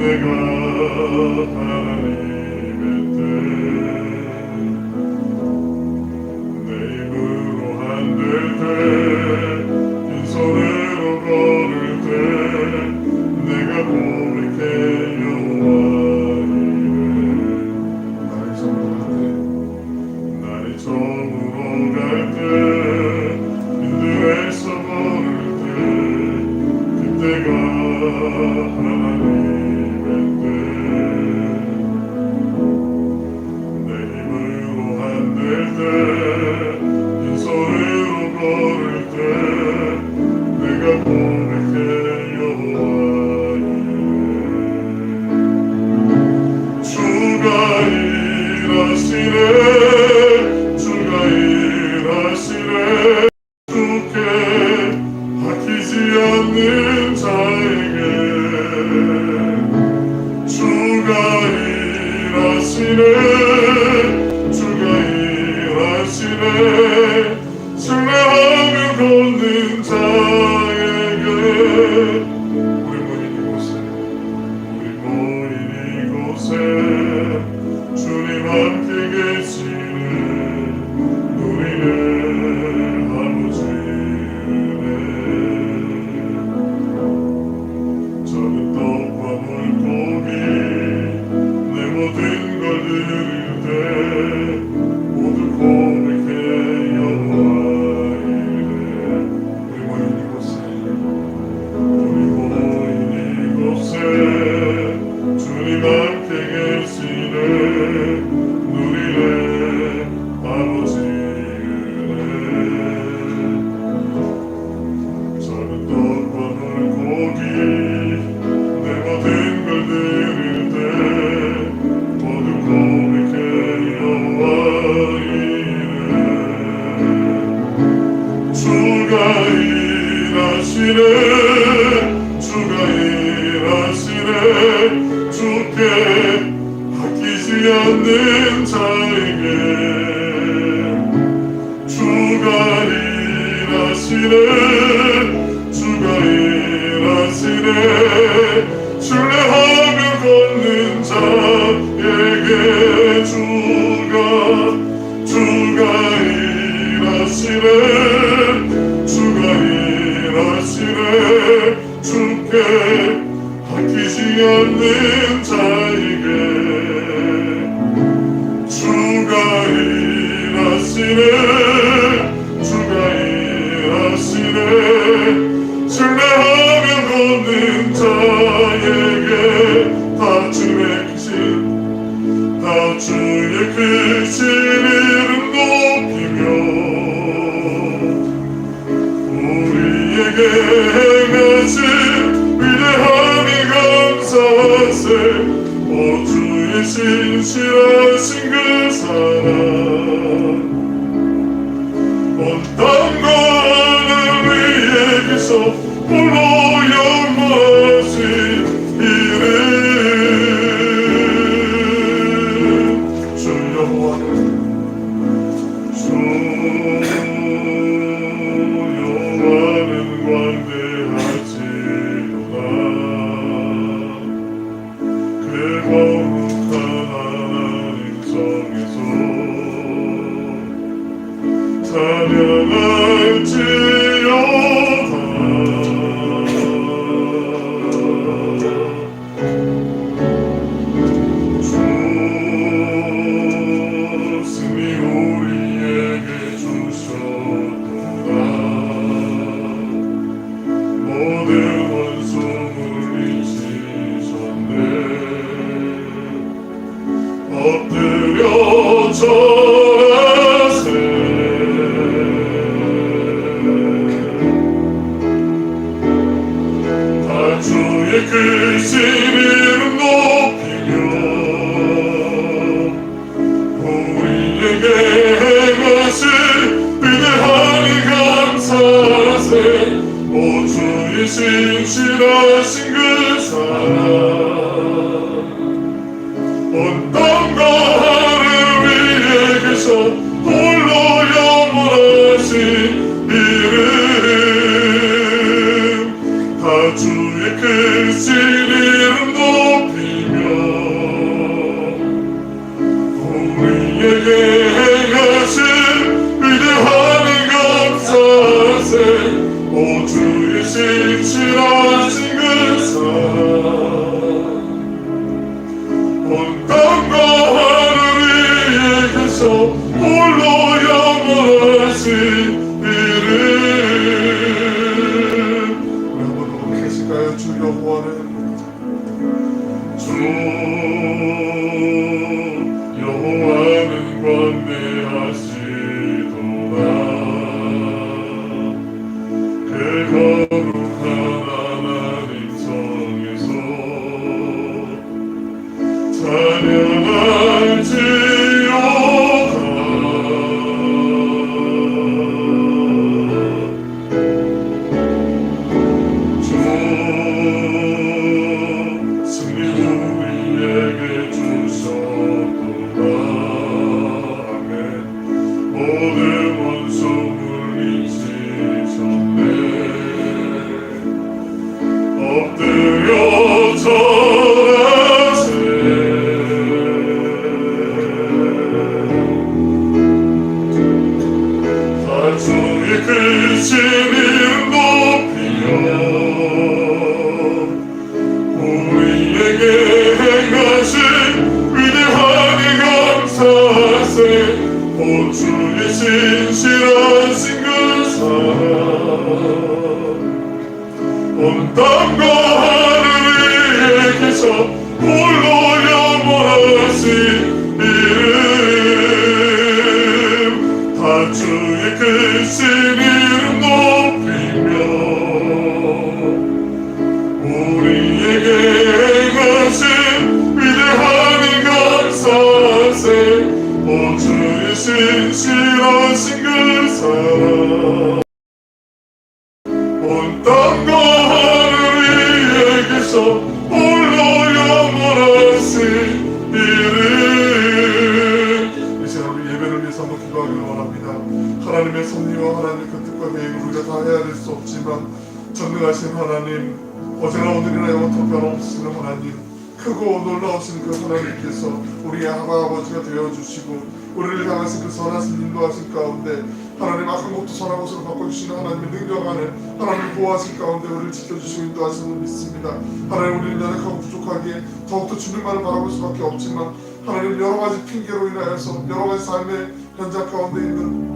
그때가 하나님의 뜻 내 힘으로 안 될 때 빈손으로 걸을 때 내가 고백해 여호와 이래 날이 저물어 갈 때 힘들에서 걸을 때 그때가 하나님의 뜻 내 힘으로 안 될 때 빈손으로 걸을 때 내가 고백해 여호와 이래 주가 일하시네 주가 일하시네 주께 바뀌지 않는 자에게 주가 일하시네 주가 일하시네 신뢰하며 걷는 자에게 우리 모인 이곳에 주님 함께 계시는 우리는 아버지 은혜 저는 떡과 물고기 내 모든 걸 드릴 때 모두 고백해 여호와 이래 우리 모인 이곳에 주님 함께 계시네 누리네 아버지 은혜 저는 떡과 물고기 내 모든 걸 드릴 때 모두 고백해 여호와 이래 주가 일하시네 주가 일하시네 주께 바뀌지 않는 자에게 주가 일하시네 주가 일하시네 신뢰하며 걷는 자에게 주가 일하시네 주가 일하시네 주께 바뀌지 않는 자에게 주가 일하시네 주가 일하시네 신뢰하며 걷는 자에게 다 주의 크신 이름 높이며 우리에게 행하신 위대함이 감사하세 오 주의 신실하신 그 사랑 온 땅과 하늘 위에 계셔 홀로 영원하신 이름 주 여호와는 주 여호와는 광대하시도다 그 거룩한 하나님 성에서 찬양할지어다 주 승리 우리에게 주셨도다 모든 원수 물리치셨네 엎드려 절하세 다 주의 크신 이름 높이며 우리에게 행하신 위대함이 감사하세 오 주의 신실하신 그 사랑 온 땅과 하늘 위에 계셔 홀로 영원하신 이름 다 주의 크신 이름 높이 주의 신실하신 그 사랑 온 땅과 하늘 위에 계셔 홀로 영원하신 이름 다 주의 크신 이름 높이며 우리에게 행하신 위대한 감사세 오 주의 신실하신 그 사랑 온 땅과 하늘 위에 계셔 홀로 영원하신 이름 이 시간 우리 예배를 위해서 한번 기도하기를 원합니다. 하나님의 섭리와 하나님의 그 뜻과 계획을 우리가 다 헤아릴 수 없지만 전능하신 하나님 어제나 오늘이나 영원토록 변함없으신 하나님 크고 놀라우신 그 하나님께서 우리의 아버지가 되어주시고 우리를 향하신 그 선하신 인도하신 가운데 하나님 악한 것도 선한 것으로 바꿔주시는 하나님의 능력 안에 하나님 보호하신 가운데 우리를 지켜주시고 인도하시는 줄 믿습니다. 하나님 우리는 연약하고 부족하기에 더욱더 주님만을 바라볼 수밖에 없지만 하나님 여러가지 핑계로 인하여서 여러가지 삶의 현장 가운데 있는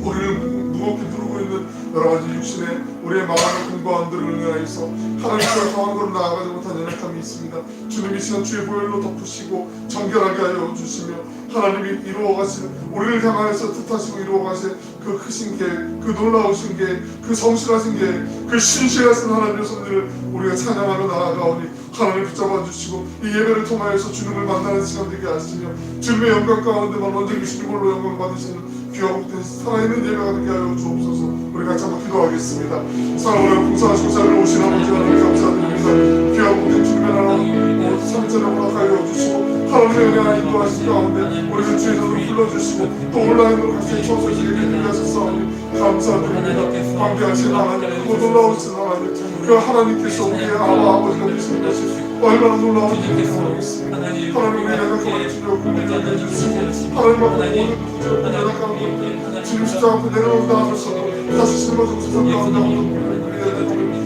우리를 무겁게 누르고 있는 여러가지 육신의 우리의 마음의 공부함들을 인하여서 하나님과 강한으로 나아가지 못한 연약함이 있습니다. 주님 이 시간 주의 보혈로 덮으시고 정결하게 하여 주시며 하나님이 이루어가신 우리를 향하여서 뜻하시고 이루어가신 그 크신 계획 그 놀라우신 계획 그 성실하신 계획 그 신실하신 하나님의 손들을 우리가 찬양하며 나아가오니 하나님 붙잡아 주시고 이 예배를 통하여서 주님을 만나는 시간 되게 하시며 주님의 영광 가운데만 언제든지 주님으로 영광 받으시는 귀하고 복된 살아있는 예배가 되게 하여 주옵소서. 우리 같이 한번 기도하겠습니다. 사랑으로 봉사하시고 삶을 오신 아버지 하나님 감사드립니다. 귀하고 복된 주님의 나라 삼자를 허락하여 주시고 하나님의 은혜 인도하신 가운데 우리를 주의 손으로 불러주시고 또 온라인으로 같이 청소에 예배를 하셨사오니 감사드립니다. 광대하신 하나님 그리고 놀라우신 하나님 그 하나님께서 우리의 아버지가 되시는 것이 얼마나 놀라운 일인지 모르겠습니다. 하나님 우리 연약함을 주여 긍휼해주시고 하나님 앞에 모든 연약함을 주님 십자가 앞에 내려놓는다 하면서도 다시 짊어지고 세상 가운데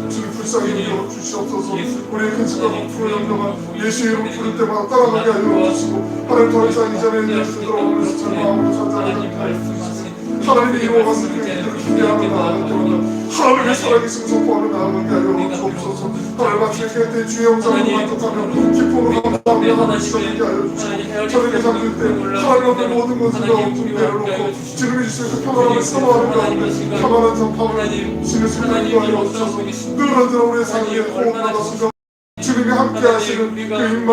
주님 불쌍히 여겨 주시옵소서. 우리의 근심과 고통을 염려가 예수의 이름을 부를 때마다 따라가게 하여 주시고 하나님 더 이상 이전에 있는 그들을 오면서 절망하고 전장하지 하나님이 이루어가신 그 일들을 기대하며 나아가게 하나님의 살아계신 선포하며 나아가게 하여 주옵소서. 하나님 아침에 그때 주의 영상으로 만족하며 기쁨으로 감사하며 하나님 시작하게 하여 주시고 저녁에 잠들 때 하나님 앞에 모든 것을 다 내려놓고 주님이 주시는 그 평안함을 사모하는 가운데 평안한 전파를 지내시는 거 하여 주셔서 늘 언제나 우리의 삶에 호흡마다 순간 주님이 함께 하시는 그 임마를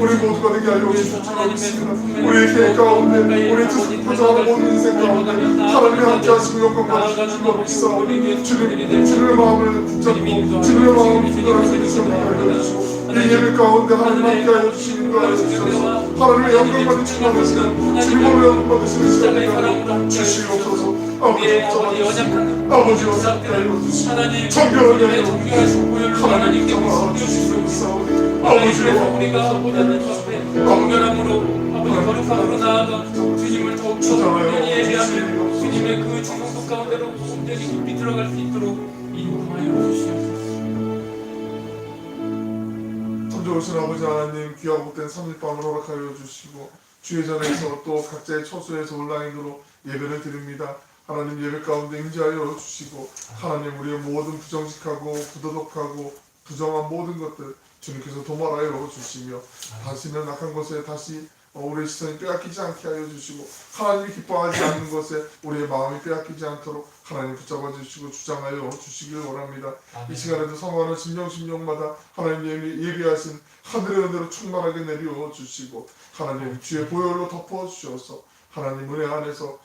우리 모두가 되게 하여 주시옵소서. 우리의 계획 가운데 우리의 뜻을 포장하는 모든 인생 가운데 하나님이 함께 하시고 영광 받으시는 줄로 믿사오니 주님의 마음을 붙잡고 주님의 마음을 분별할 수 있는 시간을 알려주시고 이 예배 가운데 하나님 함께 하여 주시는 거 알려주셔서 하나님의 영광 받는 시간 되시는 주님으로 영광 받으시는 시간을 주시옵소서. 아버지와 함께 하여 주시고 정결하게 하여 주시고 하나님 잡아주시옵소서. 아버지와 우리가 보다는 정결함으로 아버지 거룩함으로 나아가 주님을 더욱더 예배하며 주님의 그 주성도 가운데로 온전히 깊이 들어갈 수 있도록 인도하여 주시옵소서. 천주오신 아버지 하나님 귀하고 복된 3일밤을 허락하여 주시고 주의 전에서 또 각자의 처소에서 온라인으로 예배를 드립니다. 하나님 예배 가운데 임재하여 주시고 하나님 우리의 모든 부정직하고 부도덕하고 부정한 모든 것들 주님께서 도말하여 주시며 다시는 악한 것에 다시 우리의 시선이 빼앗기지 않게 하여 주시고 하나님이 기뻐하지 않는 것에 우리의 마음이 빼앗기지 않도록 하나님 붙잡아 주시고 주장하여 주시길 원합니다. 이 시간에도 성화하는 심령마다 하나님 예비하신 하늘의 은혜로 충만하게 내려 주시고 하나님 주의 보혈로 덮어 주셔서 하나님 은혜 안에서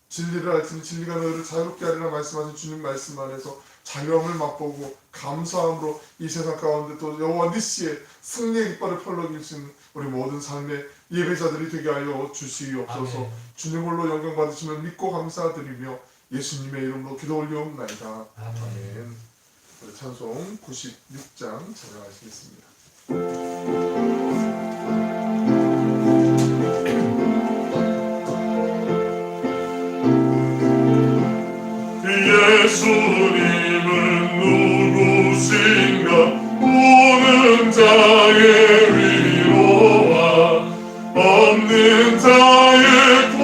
진리를 알지니 진리가 너희를 자유롭게 하리라 말씀하신 주님 말씀 안에서 자유함을 맛보고 감사함으로 이 세상 가운데 또 여호와 니시의 승리의 깃발을 펄럭이신 우리 모든 삶의 예배자들이 되게 하여 주시옵소서. 아멘. 주님 홀로 영광 받으시면 믿고 감사드리며 예수님의 이름으로 기도 올리옵나이다. 아멘. 찬송 96장 찬양하시겠습니다. 예수님은 누구신가 오는 자의 위로와 없는 자의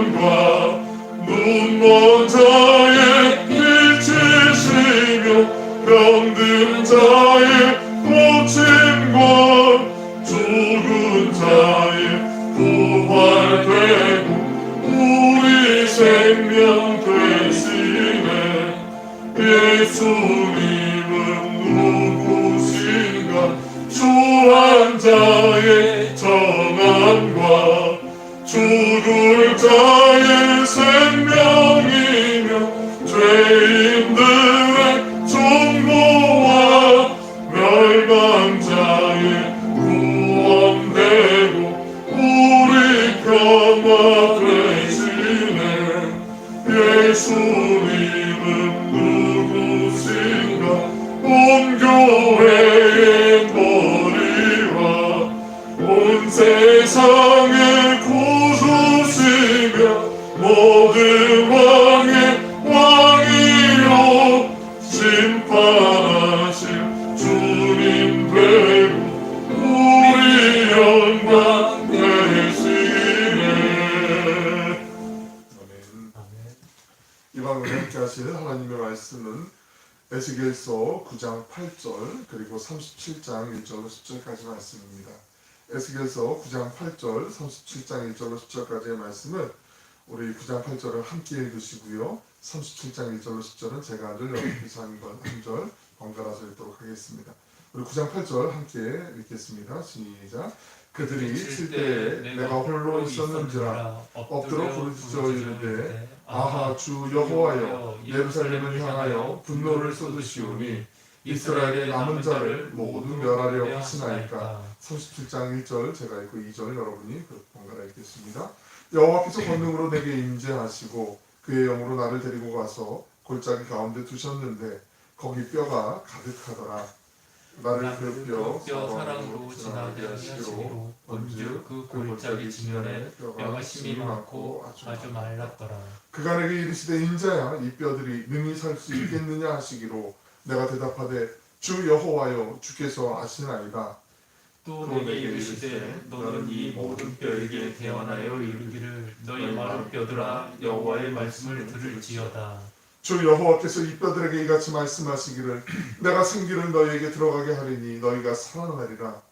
영광 눈먼 자의 빛이시며 병든 자의 고침과 죽은 자의 부활되고 우리 생명 되시네. 예수님은 누구신가? 주한 자의 정함과 죽을 자의 생명이며 죄인들의 중보와 멸망자의 구원되고 우리 평화 되시네. 예수님은 누구신가? 온 교회의 머리와 온 세상의 구주시며 모든 왕의 왕이요 심판하실 주님 되고 우리 영광 되시네. 아멘. 이번 은혜 함께 하시는 하나님의 말씀은 에스겔서 9장 8절 그리고 37장 1절로 10절까지 말씀입니다. 에스겔서 9장 8절 37장 1절로 10절까지의 말씀은 우리 9장 8절을 함께 읽으시고요. 37장 1절로 10절은 제가 늘 여기서 한 절 번갈아서 읽도록 하겠습니다. 우리 9장 8절 함께 읽겠습니다. 시작. 그들이 칠 때에 내가 홀로 있었는지라 엎드려 부르짖어 이르되 아하 주 여호와여 예루살렘을 향하여 분노를 쏟으시오니 이스라엘의 남은 자를 모두 멸하려 하시나이까. 37장 1절 제가 읽고 2절 여러분이 번갈아 읽겠습니다. 여호와께서 권능으로 내게 임재하시고 그의 영으로 나를 데리고 가서 골짜기 가운데 두셨는데 거기 뼈가 가득하더라. 나를 그 뼈 사랑으로 지나게 하시기로 본즉 그 골짜기 지면에 뼈가 심이 많고 아주 말랐더라. 그가 내게 이르시되 인자야 이 뼈들이 능히 살 수 있겠느냐 하시기로 내가 대답하되 주 여호와여 주께서 아시나이다. 또 내게 이르시되 너는 이 모든 뼈에게 대언하여 이르기를 너희 마른 뼈들아 여호와의 말씀을 들을지어다. 주 여호와께서 이 뼈들에게 이같이 말씀하시기를 내가 생기를 너희에게 들어가게 하리니 너희가 살아나리라.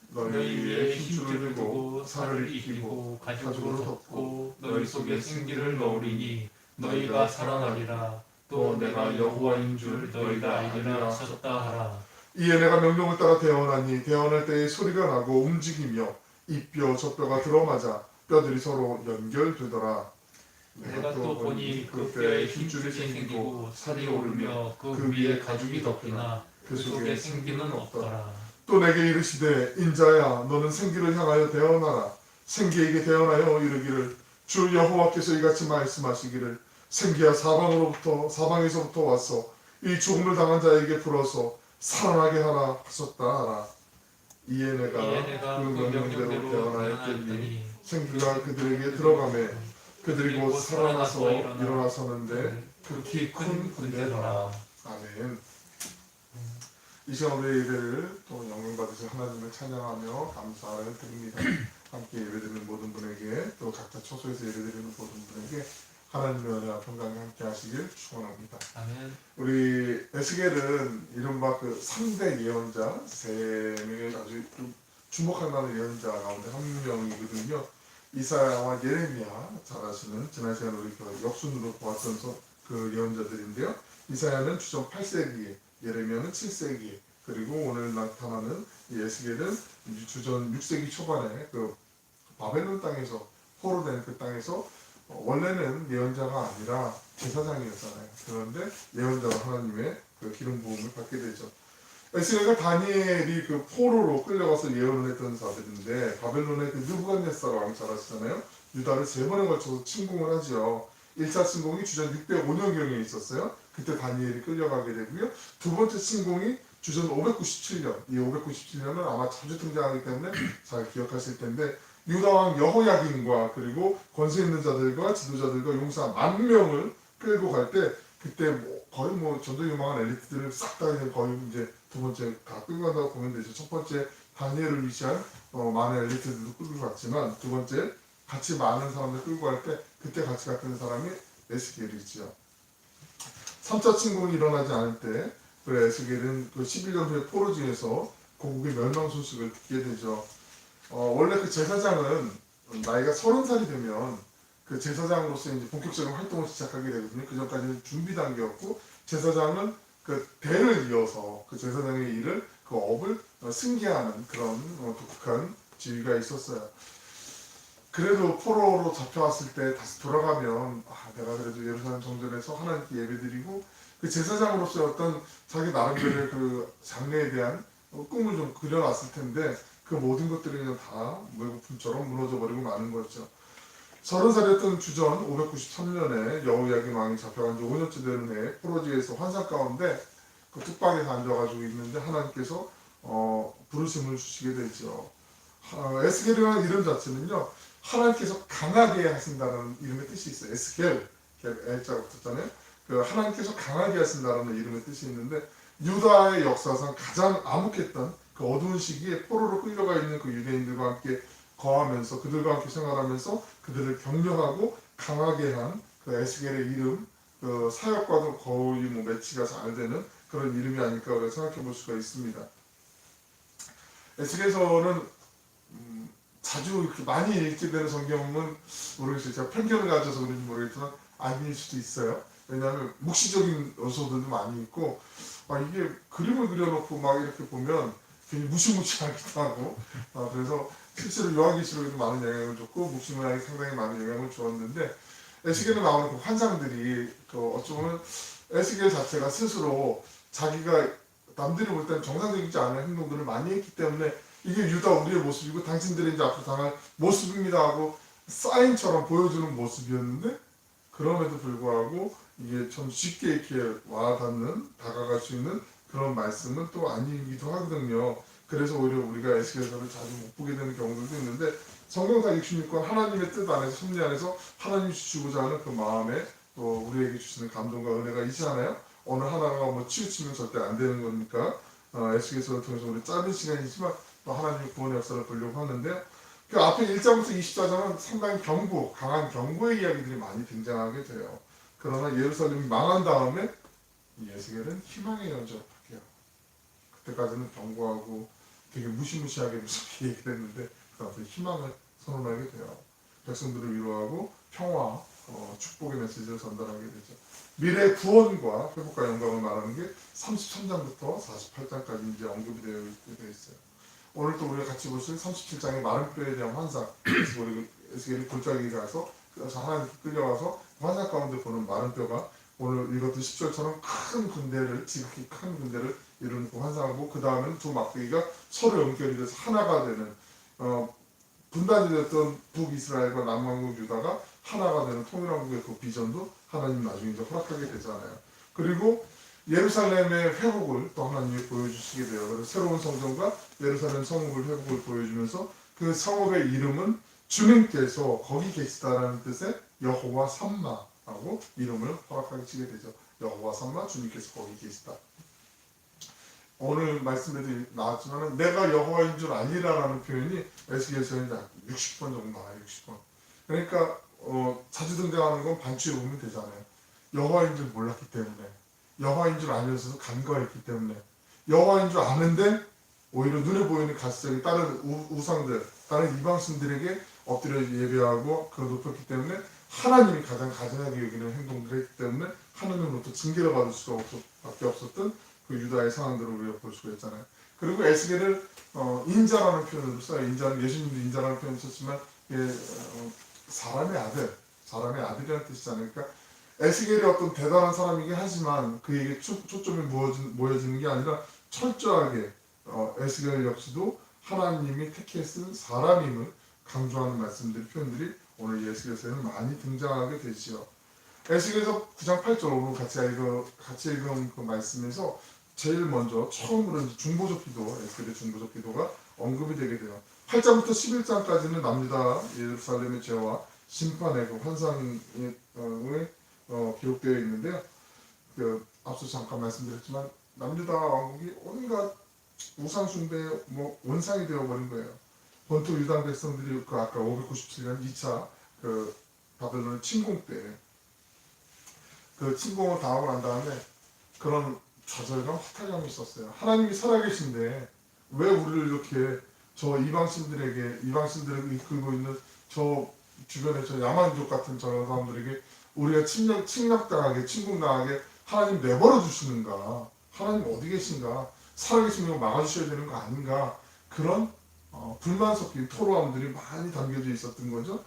너희 위에 힘줄을 두고 살을 입히고 가죽으로 덮고 너희 속에 생기를 넣으리니 너희가 살아나리라. 또 내가 여호와인 줄 너희가 알리라 하셨다 하라. 이에 내가 명령을 따라 대언하니 대언할 때에 소리가 나고 움직이며 이 뼈 저 뼈가 들어맞아 뼈들이 서로 연결되더라. 내가 또 보니 그 뼈에 힘줄이 생기고 살이 오르며 그 위에 가죽이 덮이나 그 속에 생기는 없더라. 또 내게 이르시되 인자야 너는 생기를 향하여 대언하라. 생기에게 대언하여 이르기를 주 여호와께서 이같이 말씀하시기를 생기야 사방에서부터 와서 이 죽음을 당한 자에게 불어서 살아나게 하라 하셨다 하라. 이에 내가 그 명령대로 대언하였더니 생기가 그들에게 들어가매 그들이 곧 살아나서 일어나서는데 극히 큰 군대더라. 아멘. 이 시간 우리 예배를 또 영광 받으실 하나님을 찬양하며 감사를 드립니다. 함께 예배드리는 모든 분에게 또 각자 처소에서 예배드리는 모든 분에게 하나님의 은혜와 평강이 함께 하시길 축원합니다. 아멘. 우리 에스겔은 이른바 그 3대 예언자 3명의 아주 주목할 만한 예언자 가운데 한 명이거든요. 이사야와 예레미야 잘 아시는 지난 시간에 우리 역순으로 보았던 그 예언자들인데요. 이사야는 주전 8세기에 예레미야는 7세기에 그리고 오늘 나타나는 에스겔은 주전 6세기 초반에 그 바벨론 땅에서 포로된 그 땅에서 원래는 예언자가 아니라 제사장이었잖아요. 그런데 예언자로 하나님의 그 기름 부음을 받게 되죠. 에스겔과 다니엘이 그 포로로 끌려가서 예언을 했던 자들인데 바벨론의 그 느부갓네살 왕 잘 아시잖아요. 유다를 3번에 걸쳐서 침공을 하죠. 1차 침공이 주전 605년경에 있었어요. 그때 다니엘이 끌려가게 되고요. 두 번째 침공이 주전 597년. 이 597년은 아마 자주 등장하기 때문에 잘 기억하실 텐데 유다왕 여호야긴과 그리고 권세 있는 자들과 지도자들과 용사 10,000명을 끌고 갈 때 그때 거의 전도 유망한 엘리트들을 싹 다 거의 이제 두 번째 다 끌고 간다고 보면 되죠. 첫 번째 다니엘을 위시한 많은 엘리트들도 끌고 갔지만 두 번째 같이 많은 사람들 끌고 갈 때 그때 같이 갔던 사람이 에스겔이지요. 3차 침공이 일어나지 않을 때 그 에스겔은 그 11년 후에 포로지에서 고국의 멸망 소식을 듣게 되죠. 원래 그 제사장은 나이가 30살이 되면 그 제사장으로서 이제 본격적인 활동을 시작하게 되거든요. 그 전까지는 준비 단계였고, 제사장은 그 대를 이어서 그 제사장의 일을, 그 업을 승계하는 그런 독특한 지위가 있었어요. 그래도 포로로 잡혀왔을 때 다시 돌아가면 내가 그래도 예루살렘 정전에서 하나님께 예배드리고 그 제사장으로서의 어떤 자기 나름대로의 그 장래에 대한 꿈을 좀 그려놨을 텐데 그 모든 것들이 그냥 다 물거품처럼 무너져버리고 마는 거죠. 30살이었던 주전 593년에 여호야긴 왕이 잡혀간 지 5년째 되는 해에 포로지에서 환상 가운데 그 뚝방에서 앉아가지고 있는데 하나님께서 부르심을 주시게 되죠. 에스겔이라는 이름 자체는요, 하나님께서 강하게 하신다는 이름의 뜻이 있어요. 에스겔, L자가 붙었잖아요. 그 하나님께서 강하게 하신다는 이름의 뜻이 있는데, 유다의 역사상 가장 암흑했던 그 어두운 시기에 포로로 끌려가 있는 그 유대인들과 함께 거하면서 그들과 함께 생활하면서 그들을 격려하고 강하게 한 그 에스겔의 이름, 그 사역과도 거의 매치가 잘 되는 그런 이름이 아닐까 생각해 볼 수가 있습니다. 에스겔서는 자주 이렇게 많이 읽게 되는 성경은 모르겠어요. 제가 편견을 가져서 그런지 모르겠지만 아닐 수도 있어요. 왜냐하면 묵시적인 요소들도 많이 있고, 이게 그림을 그려놓고 막 이렇게 보면 괜히 무시무시하기도 하고, 그래서 실제로 요한계시록에도 많은 영향을 줬고 묵시문학에 상당히 많은 영향을 주었는데, 에스겔에 나오는 그 환상들이 어쩌면 에스겔 자체가 스스로 자기가 남들이 볼 때는 정상적이지 않은 행동들을 많이 했기 때문에 이게 유다 우리의 모습이고 당신들이 이제 앞으로 당할 모습입니다 하고 사인처럼 보여주는 모습이었는데, 그럼에도 불구하고 이게 참 쉽게 이렇게 와닿는, 다가갈 수 있는 그런 말씀은 또 아니기도 하거든요. 그래서 오히려 우리가 에스겔서를 자주 못 보게 되는 경우들도 있는데, 성경사 66권 하나님의 뜻 안에서, 섭리 안에서 하나님이 주시고자 하는 그 마음에 또 우리에게 주시는 감동과 은혜가 있잖아요. 어느 하나가 치우치면 절대 안 되는 거니까 에스겔서를 통해서 우리 짧은 시간이지만 또 하나님의 구원의 역사를 보려고 하는데요. 그 앞에 1장부터 24장은 상당히 경고, 강한 경고의 이야기들이 많이 등장하게 돼요. 그러나 예루살렘이 망한 다음에 이 에스겔은 희망의 연주를 할게요. 그때까지는 경고하고 되게 무시무시하게 무섭게 얘기를 했는데 그 앞에 희망을 선언하게 돼요. 백성들을 위로하고 평화, 축복의 메시지를 전달하게 되죠. 미래 구원과 회복과 영광을 말하는 게 33장부터 48장까지 이제 언급이 되어 있어요. 오늘 또 우리가 같이 보실 37장의 마른 뼈에 대한 환상, 우리 에스겔이 골짜기에 가서 하나님께 끌려와서 환상 가운데 보는 마른 뼈가 오늘 읽었던 10절처럼 큰 군대를, 지극히 큰 군대를 이루는 그 환상하고, 그 다음에는 두 막대기가 서로 연결이 돼서 하나가 되는, 분단이 됐던 북이스라엘과 남왕국 유다가 하나가 되는 통일왕국의 그 비전도 하나님 나중에 이제 허락하게 되잖아요. 그리고 예루살렘의 회복을 또 하나님이 보여주시게 돼요. 그래서 새로운 성전과 예루살렘 성읍을 회복을 보여주면서 그 성읍의 이름은 주님께서 거기 계시다라는 뜻의 여호와 삼마라고 이름을 허락하시게 되죠. 여호와 삼마, 주님께서 거기 계시다. 오늘 말씀에도 나왔지만 내가 여호와인 줄 알리라라는 표현이 에스겔서에 60번 정도 나와요. 60번. 그러니까 자주 등장하는 건 반추에 보면 되잖아요. 여호와인 줄 몰랐기 때문에, 여호와인 줄 알면서도 간과했기 때문에, 여호와인 줄 아는데 오히려 눈에 보이는 가시적인 다른 우상들, 다른 이방신들에게 엎드려 예배하고 그걸 높였기 때문에 하나님이 가장 가증하게 여기는 행동들을 했기 때문에 하나님으로부터 징계를 받을 수밖에 없었던 그 유다의 상황들을 우리가 볼 수가 있잖아요. 그리고 에스겔을 인자라는 표현을 써요. 인자는 예수님도 인자라는 표현을 썼지만 사람의 아들이라는 뜻이잖아요. 그러니까 에스겔이 어떤 대단한 사람이긴 하지만 그에게 초점이 모여지는 게 아니라 철저하게 에스겔 역시도 하나님이 택해 쓴 사람임을 강조하는 말씀들이, 표현들이 오늘 에스겔서에는 많이 등장하게 되지요. 에스겔서 9장 8절 오늘 같이 읽은 그 말씀에서 제일 먼저 처음으로 중보적 기도, 에스겔의 중보적 기도가 언급이 되게 돼요. 8장부터 11장까지는 남유다 예루살렘의 죄와 심판의 그 환상이 기록되어 있는데요. 앞서 잠깐 말씀드렸지만 남유다 왕국이 온갖 우상 숭배의 원상이 되어버린 거예요. 본토 유다 백성들이 그 아까 597년 2차 그 바벨론 침공 때 그 침공을 당하고 난 다음에 그런 좌절감, 허탈감이 있었어요. 하나님이 살아계신데 왜 우리를 이렇게 저 이방신들을 이끌고 있는 저 주변에 저 야만족 같은 저런 사람들에게 우리가 침략당하게 침공당하게 하나님 내버려 두시는가? 하나님 어디 계신가? 살아계시면 막아주셔야 되는 거 아닌가? 그런 불만 섞인 토로함들이 많이 담겨져 있었던 거죠.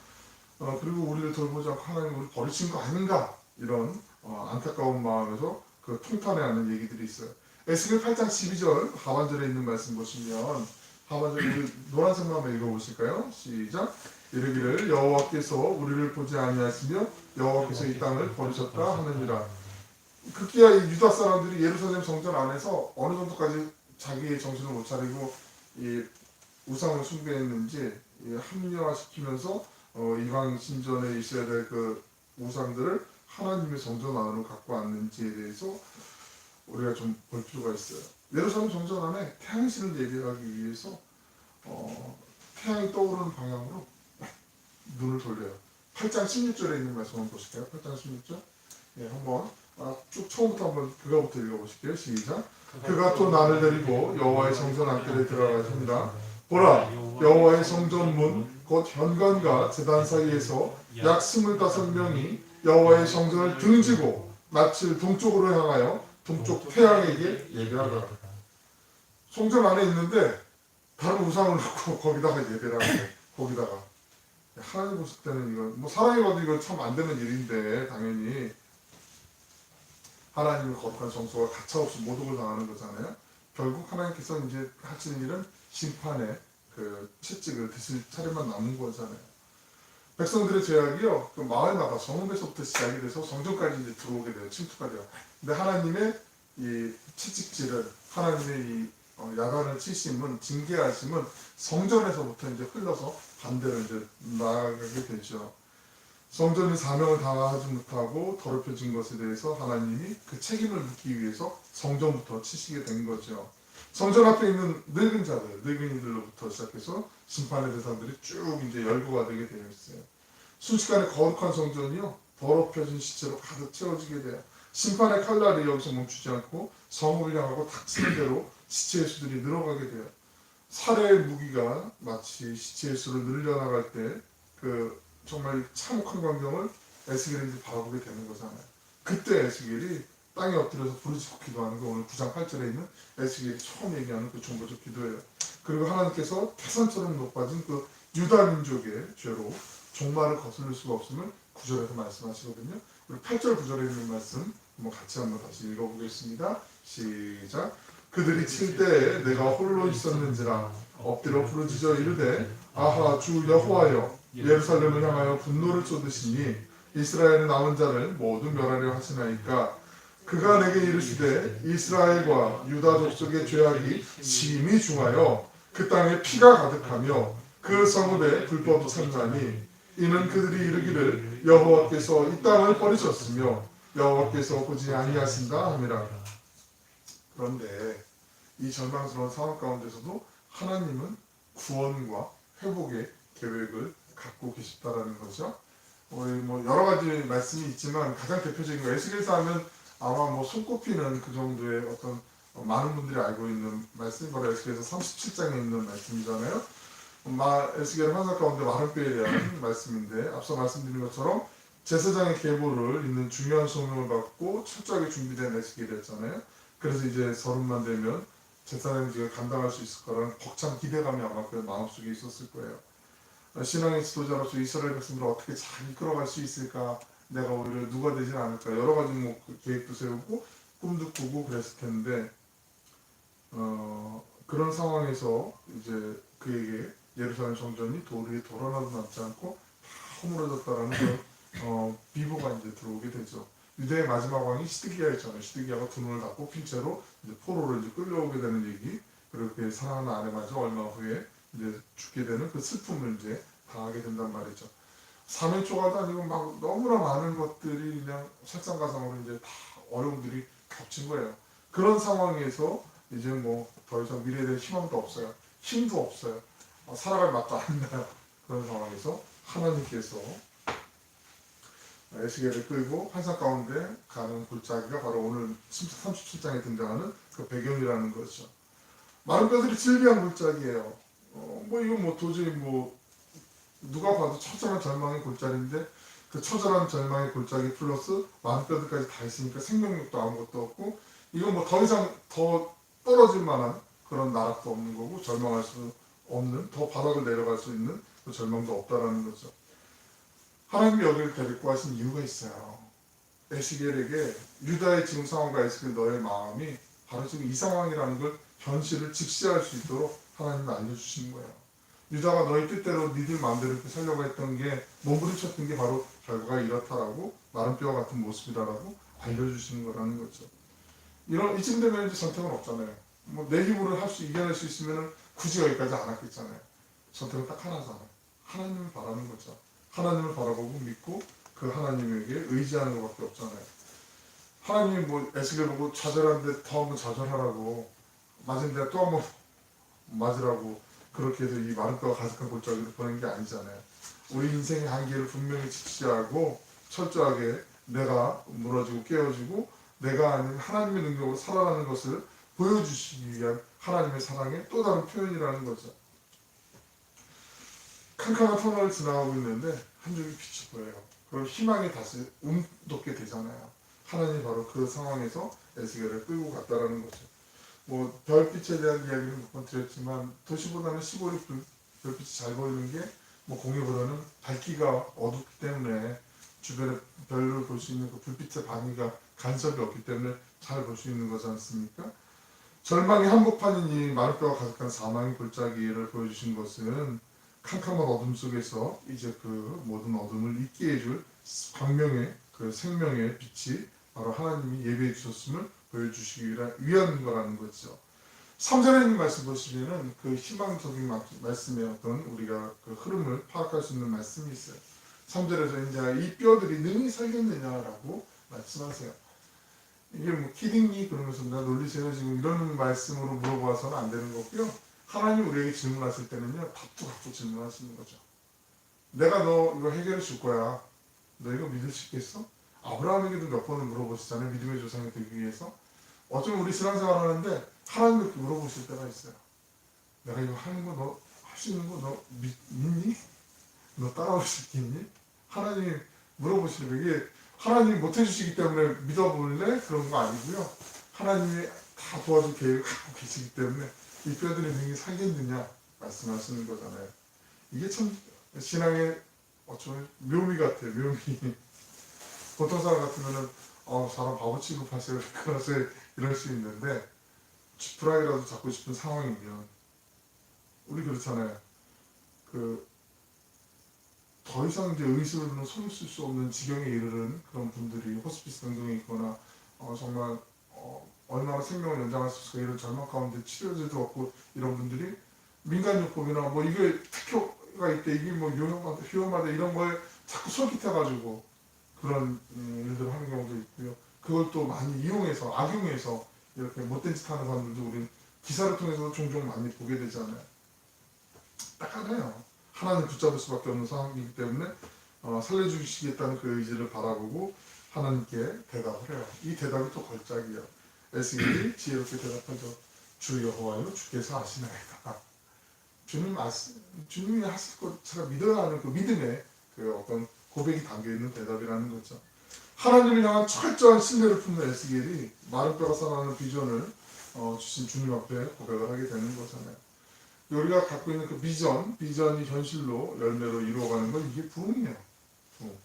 그리고 우리를 돌보지 않고 하나님 우리 버리신 거 아닌가? 이런 안타까운 마음에서 그 통탄해하는 얘기들이 있어요. 에스겔 8장 12절 하반절에 있는 말씀 보시면 하반절 우리 노란색만 한번 읽어보실까요? 시작. 이르기를 여호와께서 우리를 보지 아니하시며 여호와께서 이 땅을 버리셨다 하느니라. 급기야 이 유다 사람들이 예루살렘 성전 안에서 어느 정도까지 자기의 정신을 못 차리고 이 우상을 숭배했는지 합리화시키면서 이방 신전에 있어야 될 그 우상들을 하나님의 성전 안으로 갖고 왔는지에 대해서 우리가 좀 볼 필요가 있어요. 예루살렘 성전 안에 태양신을 예배하기 위해서 태양이 떠오르는 방향으로 눈을 돌려요. 8장 16절에 있는 말씀 한번 보실까요? 8장 16절. 예, 한번 쭉 처음부터 한번 그거부터 읽어보실게요. 시작. 그가 또 나를 데리고 여호와의 성전 안뜰에 들어가니라. 보라, 여호와의 성전 문 곧 현관과 제단 사이에서 약 25명이 여호와의 성전을 등지고 낯을 동쪽으로 향하여 동쪽 태양에게 예배하더라. 성전 안에 있는데 다른 우상을 놓고 거기다가 예배를 하는데 거기다가 하나님 보실 때는 이거 뭐 사람이 봐도 이거 참 안 되는 일인데 당연히 하나님의 거룩한 정서가 가차없이 모독을 당하는 거잖아요. 결국 하나님께서 이제 하시는 일은 심판의 그 채찍을 드실 차례만 남은 거잖아요. 백성들의 죄악이요, 그 마을마다 성읍에서부터 시작이 돼서 성전까지 이제 들어오게 돼요. 침투가 돼요. 근데 하나님의 이 채찍질을, 하나님의 이 야단을 치심은, 징계하심은 성전에서부터 이제 흘러서 반대로 이제 나아가게 되죠. 성전이 사명을 다하지 못하고 더럽혀진 것에 대해서 하나님이 그 책임을 묻기 위해서 성전부터 치시게 된 거죠. 성전 앞에 있는 늙은 자들, 늙은이들로부터 시작해서 심판의 대상들이 쭉 이제 열거가 되게 되어 있어요. 순식간에 거룩한 성전이요, 더럽혀진 시체로 가득 채워지게 돼요. 심판의 칼날이 여기서 멈추지 않고 성읍을 향하고 닥치는 대로 시체의 수들이 늘어가게 돼요. 살해의 무기가 마치 시체의 수를 늘려나갈 때 그 정말 참혹한 광경을 에스겔이 바라보게 되는 거잖아요. 그때 에스겔이 땅에 엎드려서 부르짖고 기도하는 거 오늘 9장 8절에 있는 에스겔이 처음 얘기하는 그 종교적 기도예요. 그리고 하나님께서 태산처럼 높아진 그 유다 민족의 죄로 종말을 거슬릴 수가 없음을 9절에서 말씀하시거든요. 그리고 8절 9절에 있는 말씀 같이 한번 다시 읽어보겠습니다. 시작. 그들이 칠 때에 내가 홀로 있었는지라 엎드려 부르짖어 이르되 아하 주 여호와여 예루살렘을 향하여 분노를 쏟으시니 이스라엘의 남은 자를 모두 멸하려 하시나이까. 그가 내게 이르시되 이스라엘과 유다 족속의 죄악이 심히 중하여 그 땅에 피가 가득하며 그 성읍에 불법이 찬나니 이는 그들이 이르기를 여호와께서 이 땅을 버리셨으며 여호와께서 보지 아니하신다 함이라. 그런데 이 절망스러운 상황 가운데서도 하나님은 구원과 회복의 계획을 갖고 계시다라는 거죠. 여러 가지 말씀이 있지만 가장 대표적인 거 에스겔서 하면 아마 손꼽히는 그 정도의 어떤 많은 분들이 알고 있는 말씀이 바로 에스겔서 37장에 있는 말씀이잖아요. 에스겔의 환상 가운데 마른 뼈에 대한 말씀인데 앞서 말씀드린 것처럼 제사장의 계보를 잇는 중요한 소명을 받고 철저하게 준비된 에스겔이었잖아요. 그래서 이제 서른만 되면 제사장직을 감당할 수 있을 거라는 벅찬 기대감이 아마 그 마음속에 있었을 거예요. 신앙의 지도자로서 이스라엘 백성들을 어떻게 잘 이끌어갈 수 있을까, 내가 오히려 누가 되진 않을까, 여러 가지 계획도 세우고 꿈도 꾸고 그랬을 텐데 그런 상황에서 이제 그에게 예루살렘 성전이 돌이 돌아나도 남지 않고 다 허물어졌다라는 그 비보가 이제 들어오게 되죠. 유대의 마지막 왕이 시드기야였잖아요. 시드기야가 두 눈을 다 뽑힌 채로 이제 포로로 이제 끌려오게 되는 얘기, 그리고 그 사랑하는 아내마저 얼마 후에 이제 죽게 되는 그 슬픔을 이제 당하게 된단 말이죠. 사면초가도 아니고 막 너무나 많은 것들이 그냥 설상가상으로 이제 다 어려움들이 겹친 거예요. 그런 상황에서 이제 더 이상 미래에 대한 희망도 없어요. 힘도 없어요. 살아갈 맛도 안 나요. 그런 상황에서 하나님께서 에스겔을 끌고 환상 가운데 가는 골짜기가 바로 오늘 37장에 등장하는 그 배경이라는 거죠. 많은 뼈들이 질비한 골짜기예요. 이건 도저히 누가 봐도 처절한 절망의 골짜기인데 그 처절한 절망의 골짜기 플러스 많은 뼈들까지 다 있으니까 생명력도 아무것도 없고 이건 더 이상 더 떨어질 만한 그런 나락도 없는 거고 절망할 수 없는 더 바닥을 내려갈 수 있는 그 절망도 없다라는 거죠. 하나님이 여기를 데리고 하신 이유가 있어요. 에스겔에게 유다의 지금 상황과 에스겔 너의 마음이 바로 지금 이 상황이라는 걸 현실을 직시할 수 있도록 하나님이 알려주시는 거예요. 유다가 너희 뜻대로 니들 마음대로 이렇게 살려고 했던 게 몸부림쳤던 게 바로 결과가 이렇다라고 마른 뼈와 같은 모습이다라고 알려주시는 거라는 거죠. 이쯤 되면 이제 선택은 없잖아요. 내 힘으로 이겨낼 수 있으면 굳이 여기까지 안 왔겠잖아요. 선택은 딱 하나잖아요. 하나님을 바라는 거죠. 하나님을 바라보고 믿고 그 하나님에게 의지하는 것밖에 없잖아요. 하나님이 에스겔 보고 좌절하는데 더 한번 좌절하라고 맞은 데 또 한번 맞으라고 그렇게 해서 이 마른 뼈가 가득한 골짜기를 보낸 게 아니잖아요. 우리 인생의 한계를 분명히 직시하고 철저하게 내가 무너지고 깨어지고 내가 아닌 하나님의 능력으로 살아가는 것을 보여주시기 위한 하나님의 사랑의 또 다른 표현이라는 거죠. 캄캄한 터널을 지나가고 있는데 한쪽이 빛이 보여요. 그럼 희망이 다시 돋게 되잖아요. 하나님이 바로 그 상황에서 에스겔을 끌고 갔다라는 거죠. 별빛에 대한 이야기를 몇 번 드렸지만 도시보다는 시골이 별빛이 잘 보이는 게 공유보다는 밝기가 어둡기 때문에 주변에 별을 볼 수 있는 그 불빛의 방위가 간섭이 없기 때문에 잘 볼 수 있는 거지 않습니까? 절망의 한복판인 이 마른 뼈가 가득한 사망의 골짜기를 보여주신 것은 캄캄한 어둠 속에서 이제 그 모든 어둠을 잊게 해줄 광명의 그 생명의 빛이 바로 하나님이 예배해 주셨음을 보여주시기 위한 거라는 거죠. 3절에 있는 말씀 보시면은 그 희망적인 말씀의 어떤 우리가 그 흐름을 파악할 수 있는 말씀이 있어요. 3절에서 이제 이 뼈들이 능히 살겠느냐라고 말씀하세요. 이게 키딩니 그러면서 나 놀리세요 지금 이런 말씀으로 물어봐서는 안 되는 거고요. 하나님 우리에게 질문하실 때는요 답도 갖고 질문하시는 거죠. 내가 너 이거 해결해 줄 거야. 너 이거 믿을 수 있겠어? 아브라함에게도 몇 번을 물어보시잖아요. 믿음의 조상이 되기 위해서. 어쩌면 우리 신앙생활 하는데 하나님 이렇게 물어보실 때가 있어요. 내가 이거 하는 거 너 할 수 있는 거 너 믿니? 너 따라올 수 있겠니? 하나님이 물어보시는 게 이게 하나님이 못 해주시기 때문에 믿어볼래? 그런 거 아니고요. 하나님이 다 도와줄 계획을 갖고 계시기 때문에 이 뼈들이 능히 살겠느냐 말씀하시는 거잖아요. 이게 참 신앙의 어쩌면 묘미 같아요. 묘미. 보통 사람 같으면은 사람 바보 취급하세요. 그래서 이럴 수 있는데 지푸라기라도 잡고 싶은 상황이면 우리 그렇잖아요. 더 이상 이제 의술로는 손을 쓸 수 없는 지경에 이르는 그런 분들이 호스피스 등등에 있거나 정말 얼마나 생명을 연장할 수 있을까 이런 절망 가운데 치료제도 없고 이런 분들이 민간요법이나 이게 특효가 있대 이게 위험하다 이런 거에 자꾸 솔깃해가지고 그런 일들을 하는 경우도 있고요. 그걸 또 많이 이용해서 악용해서 이렇게 못된 짓 하는 사람들도 우리 기사를 통해서 종종 많이 보게 되잖아요. 딱 하나요. 하나님 붙잡을 수밖에 없는 상황이기 때문에 살려주시겠다는 그 의지를 바라보고 하나님께 대답을 해요. 이 대답이 또 걸작이에요. 에스겔이 지혜롭게 대답하죠. 주 여호와여 주께서 아시나이다. 주님이 하실 것 제가 믿어야 하는 그 믿음의 그 어떤 고백이 담겨있는 대답이라는 거죠. 하나님을 향한 철저한 신뢰를 품는 에스겔이 마른 뼈가 살아나는 비전을 주신 주님 앞에 고백을 하게 되는 거잖아요. 우리가 갖고 있는 그 비전이 현실로 열매로 이루어가는 건 이게 부흥이에요. 부흥.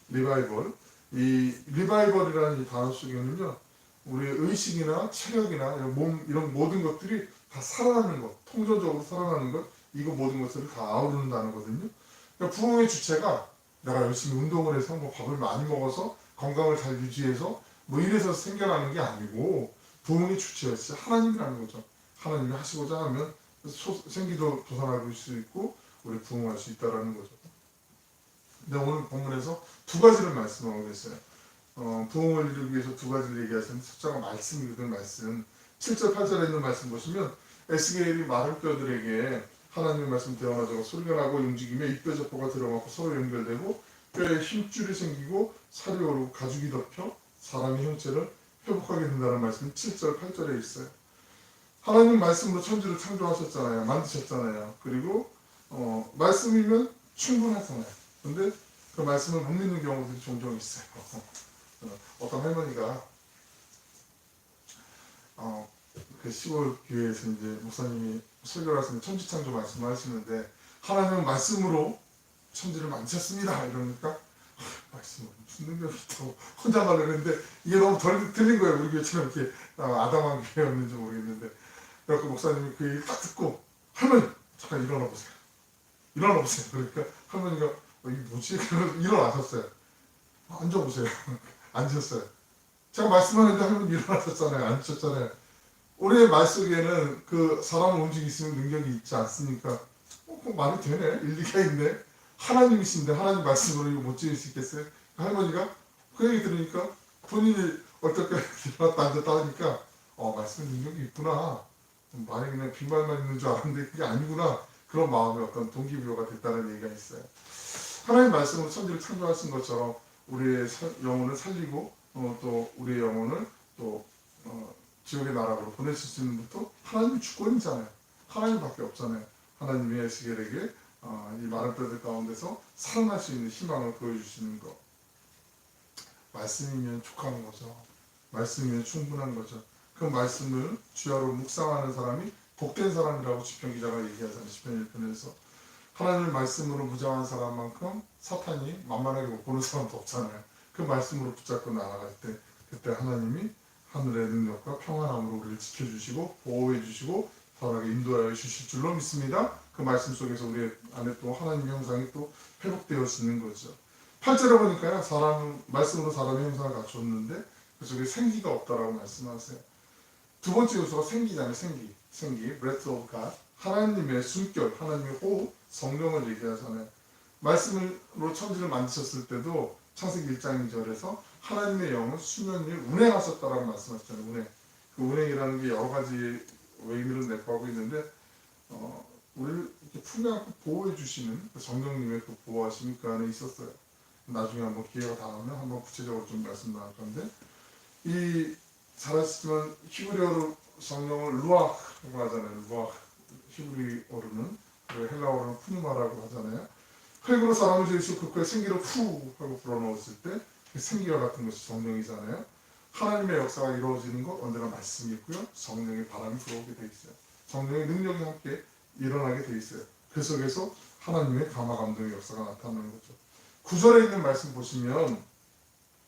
리바이벌. 이 리바이벌이라는 이 단어 속에는요, 우리의 의식이나 체력이나 이런 모든 것들이 다 살아나는 것, 통전적으로 살아나는 것, 이거 모든 것들을 다 아우르는 단어거든요. 그러니까 부흥의 주체가 내가 열심히 운동을 해서 밥을 많이 먹어서 건강을 잘 유지해서 이래서 생겨나는 게 아니고 부흥의 주체가 진짜 하나님이라는 거죠. 하나님이 하시고자 하면 생기도 도산할 수 있고 우리 부흥할 수 있다라는 거죠. 근데 오늘 본문에서 두 가지를 말씀하고 계세요. 부흥을 이루기 위해서 두 가지를 얘기하시는데 첫째가 말씀이거든. 말씀 7절 8절에 있는 말씀 보시면 에스겔이 마른 뼈들에게 하나님의 말씀 대언하자고 소리가 나고 움직이며 입뼈 접보가 들어가고 서로 연결되고 뼈에 힘줄이 생기고 살이 오르고 가죽이 덮여 사람의 형체를 회복하게 된다는 말씀이 7절 8절에 있어요. 하나님 말씀으로 천지를 창조하셨잖아요. 만드셨잖아요. 그리고 말씀이면 충분하잖아요. 근데 그 말씀을 못 믿는 경우들이 종종 있어요. 어떤 할머니가 그 시골 교회에서 이제 목사님이 설교를 하시면 천지창조 말씀을 하시는데 하나님은 말씀으로 천지를 만드셨습니다. 이러니까 말씀은 무슨 능력이 있다고 혼자 말하는데 이게 너무 덜 들린 거예요. 우리 교회처럼 이렇게 아담한 교회였는지 모르겠는데 그래서 목사님이 그 얘기를 딱 듣고 할머니 잠깐 일어나 보세요. 일어나 보세요. 그러니까 할머니가 이게 뭐지? 일어나셨어요. 앉아보세요. 앉으셨어요. 제가 말씀하는데 할머니 일어나셨잖아요. 앉으셨잖아요. 우리의 말 속에는 그 사람을 움직일 수 있는 능력이 있지 않습니까? 그 말이 되네. 일리가 있네. 하나님이신데 하나님 말씀으로 이거 못 지을 수 있겠어요? 할머니가 그 얘기 들으니까 본인이 어떻게 일어났다 앉았다 하니까 말씀 능력이 있구나. 말이 그냥 빈말만 있는 줄 알았는데 그게 아니구나. 그런 마음의 어떤 동기부여가 됐다는 얘기가 있어요. 하나님 말씀으로 천지를 창조하신 것처럼 우리의 영혼을 살리고 또 우리의 영혼을 또 지옥의 나라로 보내실 수 있는 것도 하나님의 주권이잖아요. 하나님밖에 없잖아요. 하나님의 에스겔에게 이 마른 뼈들 가운데서 살아날 수 있는 희망을 보여주시는 것. 말씀이면 족하는 거죠. 말씀이면 충분한 거죠. 그 말씀을 주야로 묵상하는 사람이 복된 사람이라고 시편 기자가 얘기하잖아요. 시편 1편에서. 하나님의 말씀으로 무장한 사람만큼 사탄이 만만하게 못 보는 사람도 없잖아요. 그 말씀으로 붙잡고 나아갈 때 그때 하나님이 하늘의 능력과 평안함으로 우리를 지켜주시고 보호해주시고 선하게 인도하여 주실 줄로 믿습니다. 그 말씀 속에서 우리 안에 또 하나님의 형상이 또 회복되어지는 거죠. 8절에 보니까요. 말씀으로 사람의 형상을 갖췄는데 그 속에 생기가 없다라고 말씀하세요. 두 번째 요소가 생기잖아요. 생기. breath of God. 하나님의 숨결, 하나님의 호흡, 성령을 얘기하잖아요. 말씀으로 천지를 만드셨을 때도 창세기 1장 2절에서 하나님의 영은 수면 위에 운행하셨다라고 말씀하셨잖아요. 운행. 그 운행이라는 게 여러 가지 의미를 내포하고 있는데 우리를 이렇게 품에 안고 보호해 주시는 그 성령님의 그 보호하심이 그 안에 있었어요. 나중에 한번 기회가 닿으면 한번 구체적으로 좀 말씀 나눌 건데 잘 아시지만 히브리어로 성령을 루아흐라고 하잖아요. 루아흐. 히브리어로는 헬라어로는 푸니마라고 하잖아요. 흙으로 사람을 지으시고 그 코에 생기를 후 하고 불어넣었을 때 생기와 같은 것이 성령이잖아요. 하나님의 역사가 이루어지는 것 언제나 말씀이 있고요. 성령의 바람이 들어오게 돼 있어요. 성령의 능력이 함께 일어나게 돼 있어요. 그 속에서 하나님의 감화 감동의 역사가 나타나는 거죠. 9절에 있는 말씀 보시면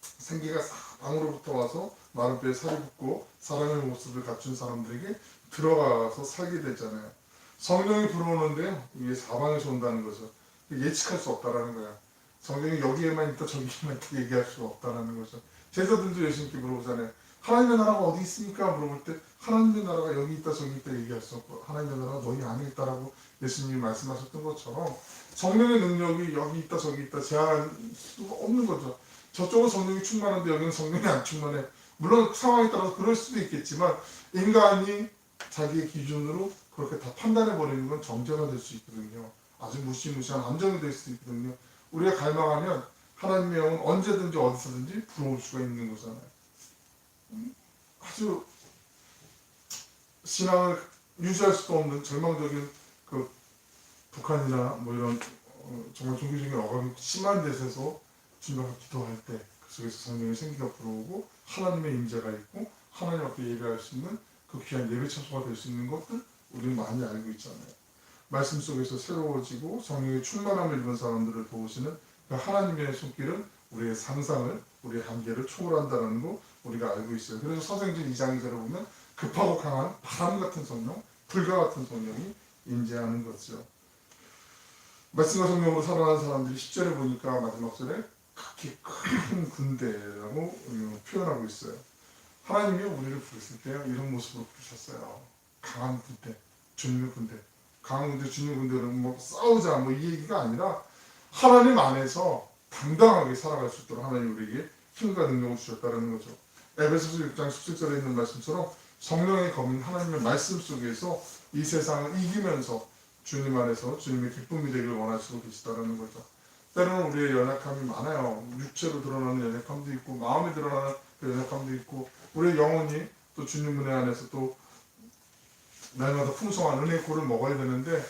생기가 방으로부터 와서 마른 뼈에 살이 붙고 사람의 모습을 갖춘 사람들에게 들어가서 살게 되잖아요. 성령이 불어오는데요. 이게 사방에서 온다는 거죠. 예측할 수 없다라는 거야. 성령이 여기에만 있다 저기에만 있다 얘기할 수가 없다라는 거죠. 제자들도 예수님께 물어보잖아요. 하나님의 나라가 어디 있습니까? 물어볼 때 하나님의 나라가 여기 있다 저기 있다 얘기할 수 없고 하나님의 나라가 너희 안에 있다라고 예수님이 말씀하셨던 것처럼 성령의 능력이 여기 있다 저기 있다 제한할 수가 없는 거죠. 저쪽은 성령이 충만한데 여기는 성령이 안 충만해. 물론 상황에 따라서 그럴 수도 있겠지만 인간이 자기의 기준으로 그렇게 다 판단해버리는 건 정죄가 될 수 있거든요. 아주 무시무시한 함정이 될 수 있거든요. 우리가 갈망하면 하나님의 영은 언제든지 어디서든지 불어올 수가 있는 거잖아요. 아주 신앙을 유지할 수도 없는 절망적인 그 북한이나 뭐 이런 정말 종교적인 억압이 심한 데서 주님과 기도할 때 그 속에서 성령의 생기가 불어오고 하나님의 임재가 있고 하나님 앞에 예배할 수 있는 그 귀한 예배 처소가 될 수 있는 것들 우리는 많이 알고 있잖아요. 말씀 속에서 새로워지고 성령의 충만함을 입은 사람들을 도우시는 그 하나님의 손길은 우리의 상상을, 우리의 한계를 초월한다는 거 우리가 알고 있어요. 그래서 사도행전 2장 2절을 보면 급하고 강한 바람 같은 성령, 불과 같은 성령이 임재하는 거죠. 말씀과 성령으로 살아가는 사람들이 10절에 보니까 마지막 절에 극히 큰 군대라고 표현하고 있어요. 하나님이 우리를 부르실 때 이런 모습으로 부르셨어요. 강한 군대, 주님의 군대. 강한 군대, 주님의 군대는 뭐 싸우자 뭐 이 얘기가 아니라 하나님 안에서 당당하게 살아갈 수 있도록 하나님 우리에게 힘과 능력을 주셨다는 거죠. 에베소서 6장 17절에 있는 말씀처럼 성령의 검은 하나님의 말씀 속에서 이 세상을 이기면서 주님 안에서 주님의 기쁨이 되길 원하시고 계시다는 거죠. 때로는 우리의 연약함이 많아요. 육체로 드러나는 연약함도 있고 마음에 드러나는 그 연약함도 있고 우리의 영혼이 또 주님 은혜 안에서 또 날마다 풍성한 은혜의 꿀을 먹어야 되는데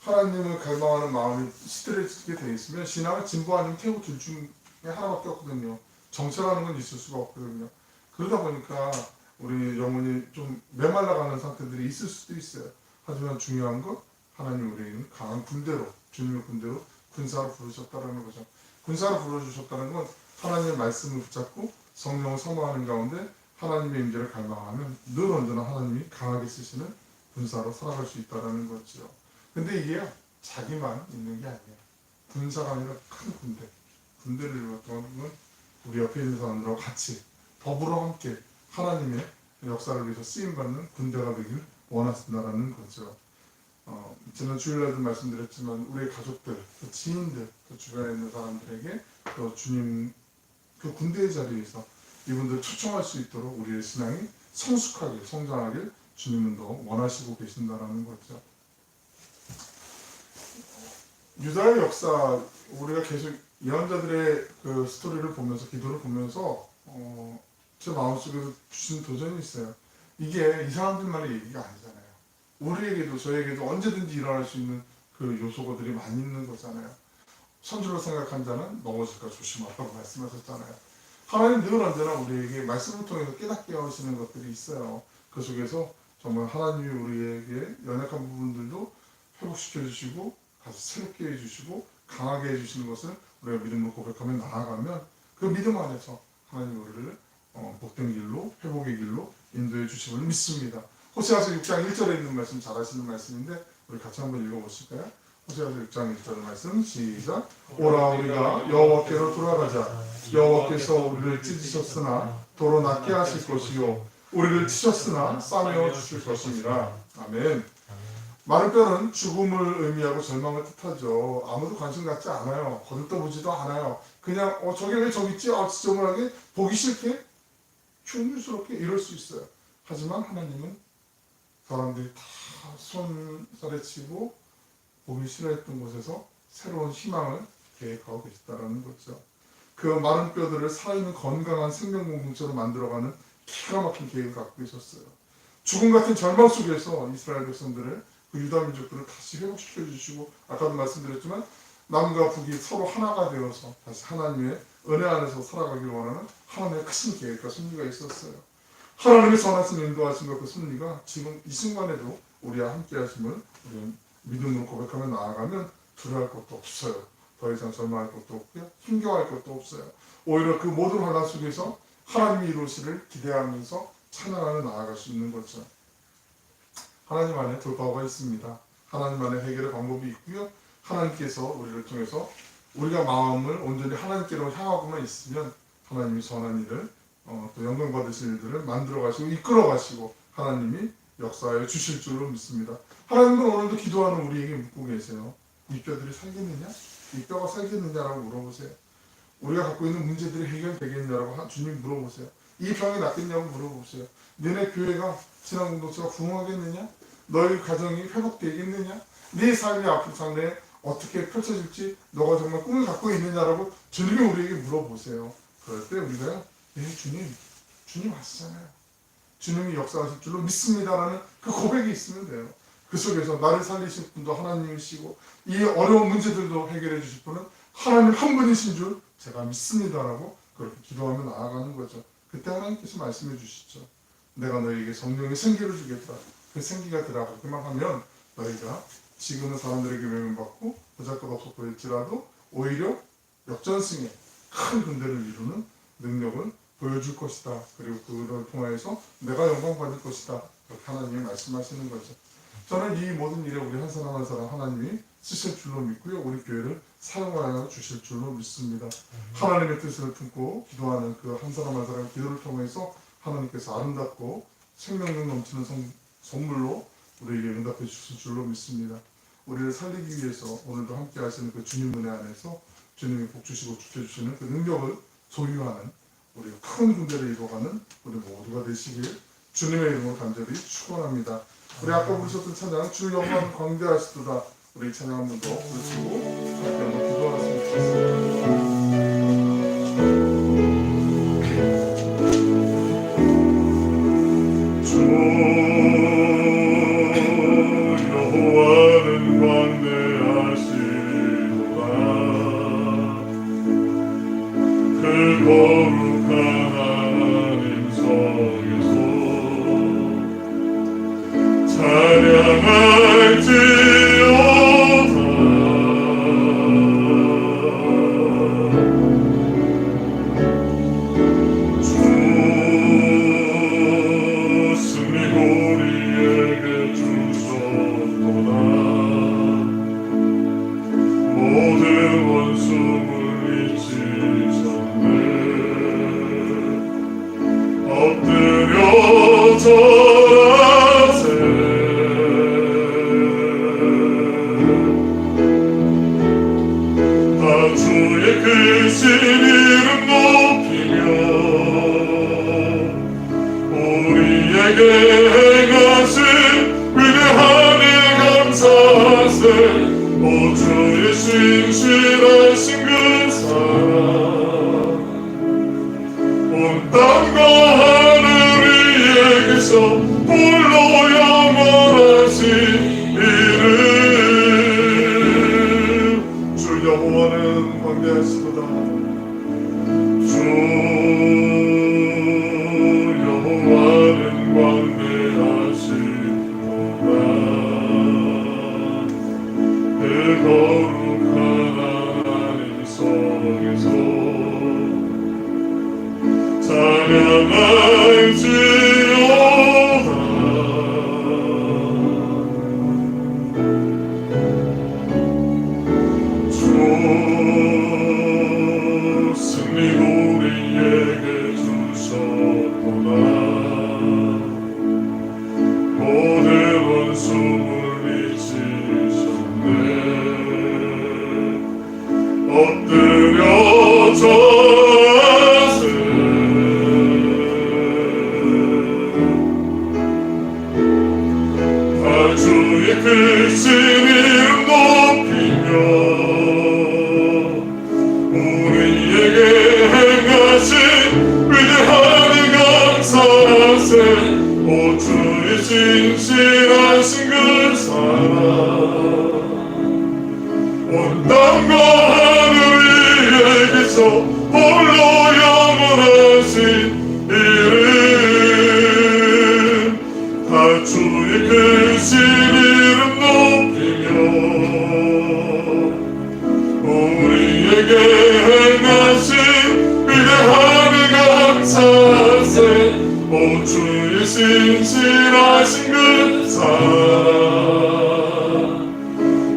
하나님을 갈망하는 마음이 시들해지게 되어 있으면 신앙은 진보 아니면 퇴보 둘 중에 하나밖에 없거든요. 정체라는 건 있을 수가 없거든요. 그러다 보니까 우리 영혼이 좀 메말라가는 상태들이 있을 수도 있어요. 하지만 중요한 건 하나님 우리에게는 강한 군대로 주님의 군대로 군사로 부르셨다는 거죠. 군사로 불러주셨다는 건 하나님의 말씀을 붙잡고 성령을 사모하는 가운데 하나님의 임재를 갈망하면 늘 언제나 하나님이 강하게 쓰시는 군사로 살아갈 수 있다는 거죠. 근데 이게 자기만 있는 게 아니에요. 군사가 아니라 큰 군대를 이루었던 건 우리 옆에 있는 사람들하고 같이 더불어 함께 하나님의 역사를 위해서 쓰임받는 군대가 되길 원하신다는 거죠. 지난 주일날도 말씀드렸지만 우리의 가족들, 그 지인들, 그 주변에 있는 사람들에게 또 주님 그 군대의 자리에서 이분들 초청할 수 있도록 우리의 신앙이 성숙하게 성장하길 주님은 더 원하시고 계신다는 거죠. 유다의 역사 우리가 계속 예언자들의 그 스토리를 보면서 기도를 보면서 제 마음속에서 주신 도전이 있어요. 이게 이 사람들만의 얘기가 아니잖아요. 우리에게도 저에게도 언제든지 일어날 수 있는 그 요소들이 많이 있는 거잖아요. 선주로 생각한 자는 넘어질까 조심하라고 말씀하셨잖아요. 하나님 늘 언제나 우리에게 말씀을 통해서 깨닫게 하시는 것들이 있어요. 그 속에서 정말 하나님이 우리에게 연약한 부분들도 회복시켜 주시고 다시 새롭게 해주시고 강하게 해주시는 것을 우리가 믿음으로 고백하며 나아가면 그 믿음 안에서 하나님 우리를 복된 길로 회복의 길로 인도해 주심을 믿습니다. 호세아서 6장 1절에 있는 말씀 잘 아시는 말씀인데 우리 같이 한번 읽어보실까요? 호세아서 6장 1절 말씀 시작. 오라 우리가 여호와께로 돌아가자. 여호와께서 우리를 찢으셨으나 도로 낫게 하실 것이요 우리를 치셨으나 싸매어 주실 것입니다. 아멘. 마른 뼈는 죽음을 의미하고 절망을 뜻하죠. 아무도 관심 갖지 않아요. 거들떠보지도 않아요. 그냥 저게 왜 저기 있지? 지저분하게 보기 싫게 흉물스럽게 이럴 수 있어요. 하지만 하나님은 사람들이 다 손살에 치고 보기 싫어했던 곳에서 새로운 희망을 계획하고 계시다는 거죠. 그 마른 뼈들을 살아있는 건강한 생명 공동체로 만들어가는 기가 막힌 계획을 갖고 계셨어요. 죽음 같은 절망 속에서 이스라엘 백성들을 그 유다 민족들을 다시 회복시켜 주시고 아까도 말씀드렸지만 남과 북이 서로 하나가 되어서 다시 하나님의 은혜 안에서 살아가길 원하는 하나님의 크신 계획과 섭리가 있었어요. 하나님의 선하신 인도하심과 그 섭리가 지금 이 순간에도 우리와 함께 하심을 우리는 믿음으로 고백하며 나아가면 두려워할 것도 없어요. 더 이상 절망할 것도 없고요. 힘겨워할 것도 없어요. 오히려 그 모든 환난 속에서 하나님이 이루시를 기대하면서 찬양하며 나아갈 수 있는 거죠. 하나님 안에 돌파구가 있습니다. 하나님 안에 해결의 방법이 있고요. 하나님께서 우리를 통해서 우리가 마음을 온전히 하나님께로 향하고만 있으면 하나님이 선한 일을 또 영광 받으실 일들을 만들어 가시고 이끌어 가시고 하나님이 역사하여 주실 줄로 믿습니다. 하나님은 오늘도 기도하는 우리에게 묻고 계세요. 이 뼈들이 살겠느냐? 이 뼈가 살겠느냐라고 물어보세요. 우리가 갖고 있는 문제들이 해결되겠느냐라고 주님 물어보세요. 이 병이 낫겠냐고 물어보세요. 너네 교회가 신앙 공동체가 부흥하겠느냐? 너희 가정이 회복되겠느냐? 네 삶의 앞으로 장래에 어떻게 펼쳐질지 너가 정말 꿈을 갖고 있느냐라고 주님이 우리에게 물어보세요. 그럴 때 우리가 주님 아시잖아요. 주님이 역사하실 줄로 믿습니다라는 그 고백이 있으면 돼요. 그 속에서 나를 살리실 분도 하나님이시고 이 어려운 문제들도 해결해 주실 분은 하나님 한 분이신 줄 제가 믿습니다라고 그렇게 기도하며 나아가는 거죠. 그때 하나님께서 말씀해 주시죠. 내가 너에게 성령의 생기를 주겠다. 그 생기가 들어가기만 하면 너희가 지금은 사람들에게 외면받고 보잘것없어 보일지라도 오히려 역전승에 큰 군대를 이루는 능력을 보여줄 것이다. 그리고 그를 통해서 내가 영광 받을 것이다. 그렇게 하나님이 말씀하시는 거죠. 저는 이 모든 일에 우리 한 사람 한 사람 하나님이 쓰실 줄로 믿고요. 우리 교회를 사용하여 주실 줄로 믿습니다. 하나님의 뜻을 품고 기도하는 그 한 사람 한 사람 기도를 통해서 하나님께서 아름답고 생명력 넘치는 선물로 우리에게 응답해 주실 줄로 믿습니다. 우리를 살리기 위해서 오늘도 함께 하시는 그 주님 은혜 안에서 주님이 복 주시고 지켜주시는 그 능력을 소유하는 우리 큰 군대를 이루어가는 우리 모두가 되시길 주님의 이름으로 간절히 축원합니다. 우리 아까 부르셨던 찬양 주 영광 광대하시도다 우리 찬양 한 번 더 부르시고 함께 한번 기도하셨으면 좋겠습니다. 여호와는 광대하시도다. 그 거룩한 하나님 성에서 찬양할지어다. 주의 크신 이름 높이며 우리에게 행하신 위대한 일 감사하세. 오 주의 신실하신 그 사랑 온 땅과 하늘 위에 계셔 홀로 영원하신 이름. 여호와는 광대하시도다. 주 여호와는 광대하시도다. 그 거룩한 하나님 성에서 찬양할지어다. 승리 우리에게 주셨구나. 모든 원수 물리치셨네. 엎드려 절하세. 다 주의 크신 이름 높이며 우리에게 행하신 위대한 일 감사하세. 오 주의 신실하신 그 사랑 온 땅과 하늘 위에 계셔 홀로 영원하신 이름. 다 주의 크신 이름 높이며 우리에게 행하신 위대한 일 감사하세. 오 주의 신실하신 그 사랑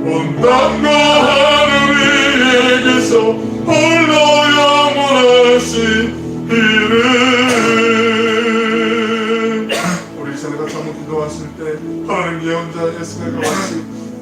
온 땅과 하늘 위에 계셔 홀로 영원하신 이름. 우리 이전에 같이 한번 기도하실 때 하나님 예언자 예수님과 같이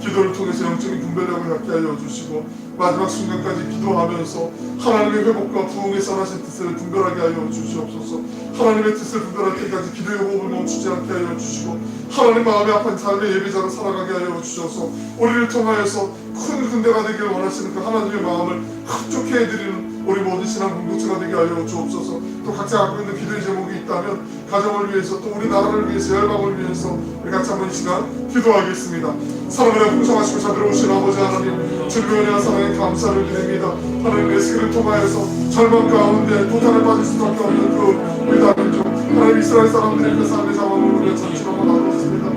기도를 통해서 영적인 분별력을 갖게 하여 주시고 마지막 순간까지 기도하면서 하나님의 회복과 부흥에 선하신 뜻을 분별하게 하여 주시옵소서. 하나님의 뜻을 분별할 때까지 기도의 호흡을 멈추지 않게 하여 주시고 하나님 마음에 아픈 삶의 예배자로 살아가게 하여 주셔서 우리를 통하여서 큰 군대가 되기를 원하시는 그 하나님의 마음을 흡족해 해드리는 우리 모든 신앙 공동체가 되게 하여 주옵소서. 또 각자 갖고 있는 기도의 제목이 있다면 가정을 위해서 또 우리 나라를 위해서 열방을 위해서 우리 같이 한번 이 시간 기도하겠습니다. 사랑을 풍성하시고 자비로우신 아버지 하나님, 주님의 은혜와 사랑에 감사를 드립니다. 하나님 에스겔을 통하여서 절망 가운데 도탄에 빠질 수밖에 없는 그 우리 다민족 하나님 이스라엘 사람들의 그 삶의 상황을 우리가 잠시로 나누었습니다.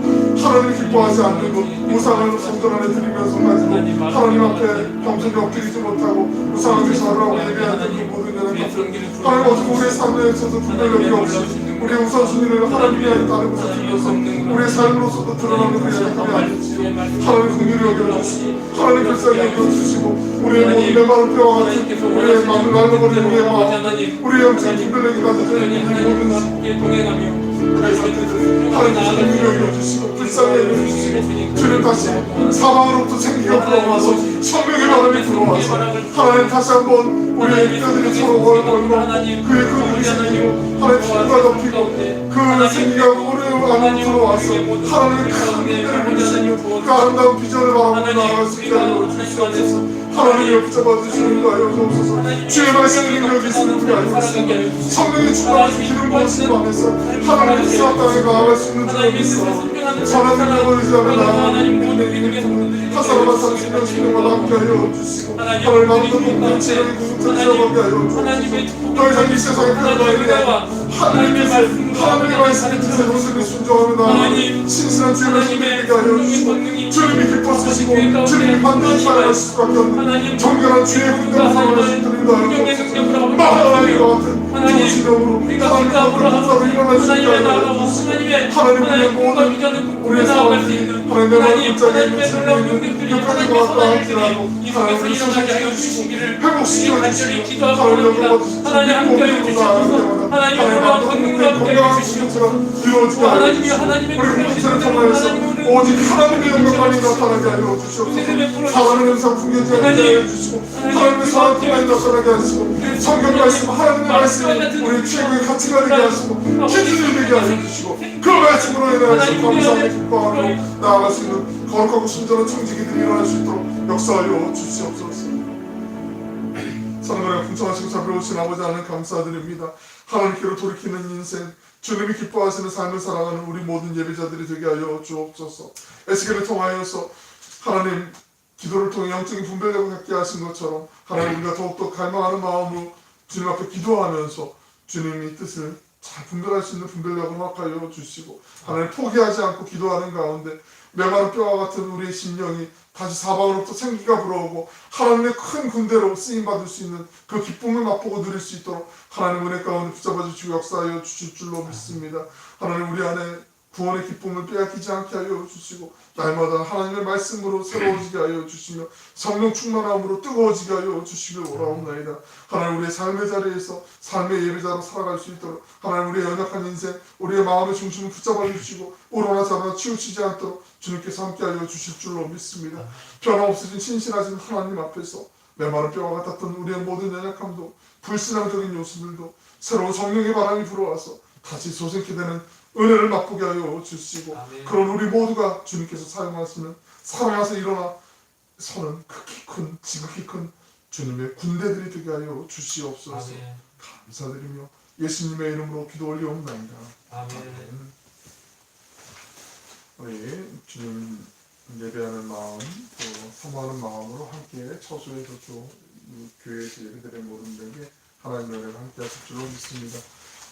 하나님 기뻐하지 않는 것 우상을 성전 안에 드리면서까지도 하나님 앞에 겸손히 엎드리지 못하고 우상한테 절하고 예배하는 그 모든 연합들 하나님 어쩌고 우리의 삶에 있어서 분별력이 없이 우리의 우선순위를 하나님이 아닌 다른 곳에 두면서 우리의 삶으로서도 드러나는 우리의 연약함이 아닐지요. 하나님 긍휼히 여겨주시고 하나님 불쌍히 여겨주시고 우리의 모든 메마른 뼈와 같은 우리의 마음을 날려버린 우리의 마음 우리의 영적인 분별력이 가져져 있는 우리 모든 우리의 상태들 하나님 긍휼히 여겨주시고 불쌍히 여겨주시고 주님 다시 사망으로부터 생기가 불어와서 성령의 바람이 불어와서 하나님 다시 한번 우리의 뼈들이 서로 월걸고 그의 근육이 생기고 하나님 힘과 덮이고 그 오늘 생기가 우리 안으로 들어와서 하나님의 큰 일을 보시는 그 아름다운 비전을 바라보고 나아갈 수 있게 하여 주시옵소서. 하나님을 붙잡아 주시는 거 하여 주옵소서. 주의 말씀의 능력이 있으면 우리 알고 있습니다. 성령의 충만하신 기름 부으심을 안에서 하나님의 기사 땅에 나아갈 수 있는 줄로 믿습니다. 선한 능력을 의지하며 나아가는 하사로만 30년 신령과 함께 하여 주시고 하나님 마음도 공동 체력이 구속하게 하여 주옵소서. 더 이상 이 세상에 필요가 아니라 하나님의 말씀에 뜻에 모습을 순종하며 나아가는 신실한 주의 말씀을 믿게 하여 주시고 주님이 기뻐하시고 주님이 반드시 살아갈 수밖에 없는 정결한 주의 군대로 살아가신 분입니다. 하나님과 같은 좋으신 영으로 하나님과 함께 일어날 수 있게 하여 주시고 하나님의 모든 우리의 상황이 하나님의 마음 붙잡게 해주시고 옆에서 왔다 할지라도 하나님을 소생시켜 주시고 회복시켜 주시고 하나님의 영광 받으시고 하나님의 건강한 신경처럼 이루어지게 하여 주시고 우리 공동체를 통하여서 오직 하나님의 영광만이 나타나게 하여 주시옵소서. 사랑의 영상 풍겨지게 하여 주시고 하나님의 사랑 통하여 나타나게 하시고 성경 말씀 하나님의 말씀이 우리 최고의 가치가 되게 하시고 기준이 되게 하여 주시고 그 말씀으로 인하여서 감사하게 기뻐하며 나아갈 수 있는 거룩하고 순전한 청지기들이 일어날 수 있도록 역사하여 주시옵소서. 사랑하여 풍성하시고 자비로우신 아버지 하나님 감사드립니다. 하나님께로 돌이키는 인생 주님이 기뻐하시는 삶을 살아가는 우리 모든 예배자들이 되게 하여 주옵소서. 에스겔을 통하여서 하나님 기도를 통해 영적인 분별력을 갖게 하신 것처럼 하나님 우리가 더욱더 갈망하는 마음으로 주님 앞에 기도하면서 주님의 뜻을 잘 분별할 수 있는 분별력을 허락하여 주시고 하나님 포기하지 않고 기도하는 가운데 메마른 뼈와 같은 우리의 심령이 다시 사방으로부터 생기가 불어오고 하나님의 큰 군대로 쓰임받을 수 있는 그 기쁨을 맛보고 누릴 수 있도록 하나님 은혜 가운데 붙잡아 주시고 역사하여 주실 줄로 믿습니다. 하나님 우리 안에 구원의 기쁨을 빼앗기지 않게 하여 주시고 날마다 하나님의 말씀으로 새로워지게 하여 주시며 성령 충만함으로 뜨거워지게 하여 주시길 원하옵나이다. 하나님 우리의 삶의 자리에서 삶의 예배자로 살아갈 수 있도록 하나님 우리의 연약한 인생 우리의 마음의 중심을 붙잡아 주시고 오로나 자나 치우치지 않도록 주님께서 함께 하여 주실 줄로 믿습니다. 변화없으신 신실하신 하나님 앞에서 메마른 뼈와 같았던 우리의 모든 연약함도 불신앙적인 요소들도 새로운 성령의 바람이 불어와서 다시 소생케 되는 은혜를 맛보게 하여 주시고 아멘. 그런 우리 모두가 주님께서 사용하시는 사랑하서 일어나 서는 극히 큰 지극히 큰 주님의 군대들이 되게 하여 주시옵소서. 아멘. 감사드리며 예수님의 이름으로 기도 올리옵나이다. 아멘. 우리 주님 예배하는 마음 또 사모하는 마음으로 함께 처소에 저쪽 교회 예배드린 모든 분에게 하나님의 은혜를 함께 하실 줄로 믿습니다.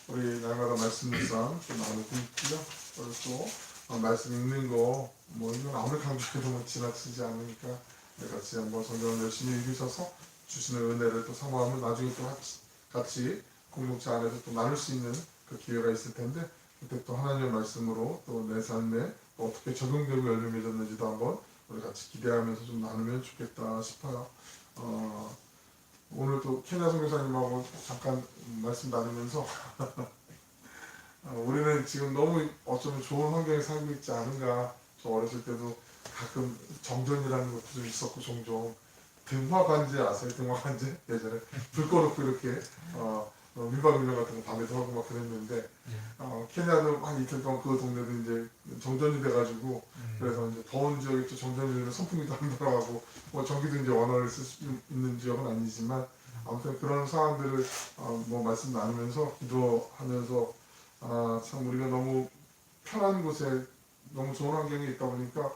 우리 날마다 말씀 묵상 좀 나누고 있고요. 그리고 또 말씀 읽는 거 뭐 이건 아무리 강조해도 뭐 지나치지 않으니까 같이 한번 성경을 열심히 읽으셔서 주시는 은혜를 또 사모하면 나중에 또 같이 공동체 안에서 또 나눌 수 있는 그 기회가 있을 텐데 그때 또 하나님의 말씀으로 또 내 삶에 또 어떻게 적용되고 열매 맺었는지도 한번 우리 같이 기대하면서 좀 나누면 좋겠다 싶어요. 오늘 또 케냐 선교사님하고 잠깐 말씀 나누면서 우리는 지금 너무 어쩌면 좋은 환경에 살고 있지 않은가. 저 어렸을 때도 가끔 정전이라는 것도 좀 있었고 종종 등화관제 아세요? 등화관제? 예전에 불 꺼놓고 이렇게 민박민박 같은 거 밤에도 하고 막 그랬는데 케냐도 한 이틀 동안 그 동네도 이제 정전이 돼가지고 그래서 이제 더운 지역에 또 정전이 되면 선풍기도 안 돌아가고 뭐 전기도 이제 원활히 쓸 수 있는 지역은 아니지만 아무튼 그런 상황들을 뭐 말씀 나누면서 기도하면서 참 우리가 너무 편한 곳에 너무 좋은 환경에 있다 보니까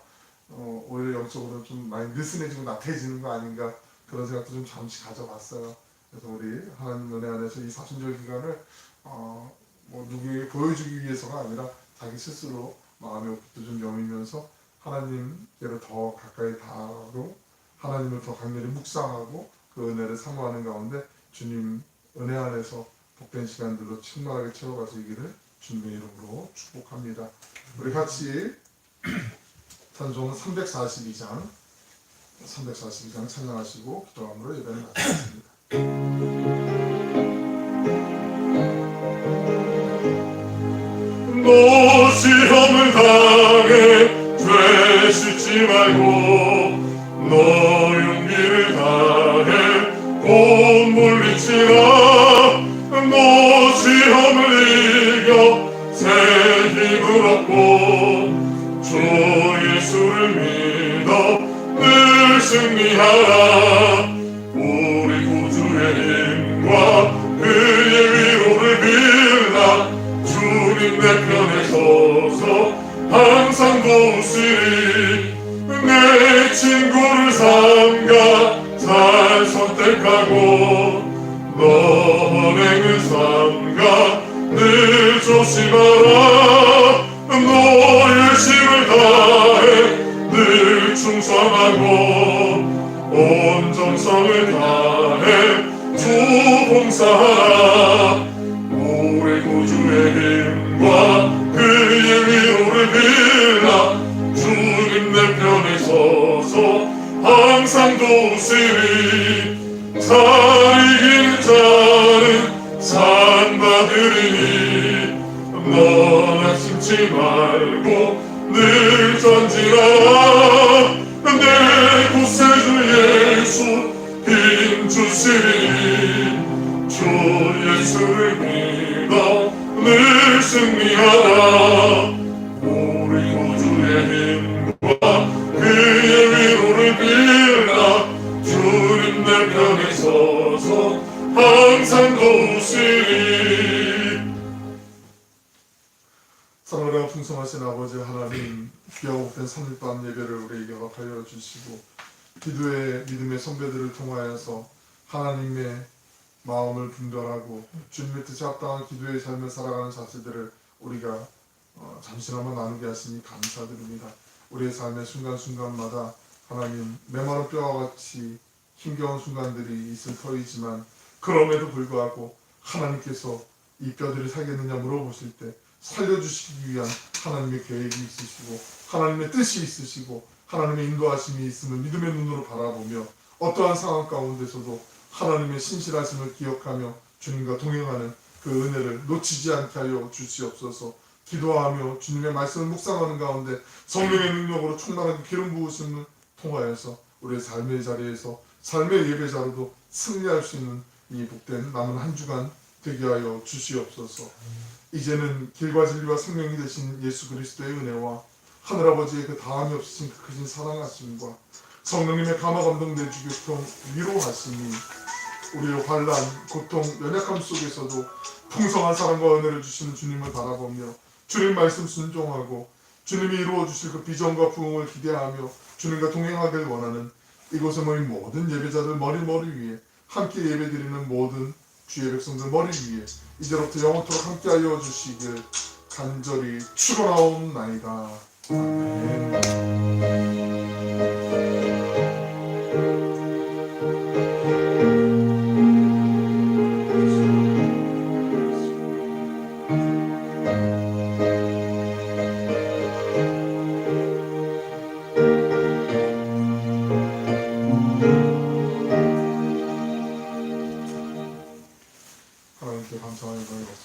오히려 영적으로 좀 많이 느슨해지고 나태해지는 거 아닌가 그런 생각도 좀 잠시 가져봤어요. 그래서 우리 하나님 은혜 안에서 이 사순절 기간을 뭐 누구에게 보여주기 위해서가 아니라 자기 스스로 마음의 옷도 좀 여미면서 하나님께로 더 가까이 다가가고 하나님을 더 강렬히 묵상하고 그 은혜를 사모하는 가운데 주님 은혜 안에서 복된 시간들로 충만하게 채워갈 수 있기를 주님의 이름으로 축복합니다. 우리 같이 찬송은 342장 찬양하시고 기도함으로 예배를 마치겠습니다. 너 시험을 당해 죄 씻지 말고 너 용기를 다해 곧 물리치라 너 시험을 이겨 새 힘을 얻고 주 예수를 믿어 늘 승리하라. 우리 구주의 힘과 그의 위로를 빌라. 주님 내 편에 서서 항상 도우시리. 내 친구를 삼가 잘 선택하고 너행을 삼가 늘 조심하라. 너의 힘을 다해 늘 충성하고 온 정성을 다해 주 봉사하라. 우리 구주의 힘과 그의 위로를 빌라. 주님 내 편에 서서 항상 도우시리. 잘 이기는 자는 상 받으리니 너나 심지 말고 늘 전진하라. 내 구세주 예수 힘 주시리. 주 예수를 믿어 늘 승리하라. 우리 구주의 힘과 그의 위로를 빌라. 주님 내 편에 서서 항상 도우시리. 사랑과 풍성하신 아버지 하나님, 귀하고 복된 3일 밤 예배를 우리에게 허락하여 주시고 기도의 믿음의 선배들을 통하여서 하나님의 마음을 분별하고 주님의 뜻에 합당한 기도의 삶을 살아가는 자세들을 우리가 잠시나마 나누게 하시니 감사드립니다. 우리의 삶의 순간순간마다 하나님 메마른 뼈와 같이 힘겨운 순간들이 있을 터이지만 그럼에도 불구하고 하나님께서 이 뼈들이 살겠느냐 물어보실 때 살려주시기 위한 하나님의 계획이 있으시고 하나님의 뜻이 있으시고 하나님의 인도하심이 있음을 믿음의 눈으로 바라보며 어떠한 상황 가운데서도 하나님의 신실하심을 기억하며 주님과 동행하는 그 은혜를 놓치지 않게 하여 주시옵소서. 기도하며 주님의 말씀을 묵상하는 가운데 성령의 능력으로 충만하게 기름 부으심을 통하여서 우리의 삶의 자리에서 삶의 예배자로도 승리할 수 있는 이 복된 남은 한 주간 되게 하여 주시옵소서. 이제는 길과 진리와 생명이 되신 예수 그리스도의 은혜와 하늘아버지의 그 다함이 없으신 그 크신 사랑하심과 성령님의 감화 감동 내주 교통 위로하심이 우리의 환난, 고통, 연약함 속에서도 풍성한 사랑과 은혜를 주시는 주님을 바라보며 주님 말씀 순종하고 주님이 이루어 주실 그 비전과 부흥을 기대하며 주님과 동행하길 원하는 이곳에 모인 모든 예배자들 머리 위에 함께 예배드리는 모든 주의 백성들 머리 위에 이제부터 영원토록 함께하여 주시길 간절히 축원하옵나이다. 아멘.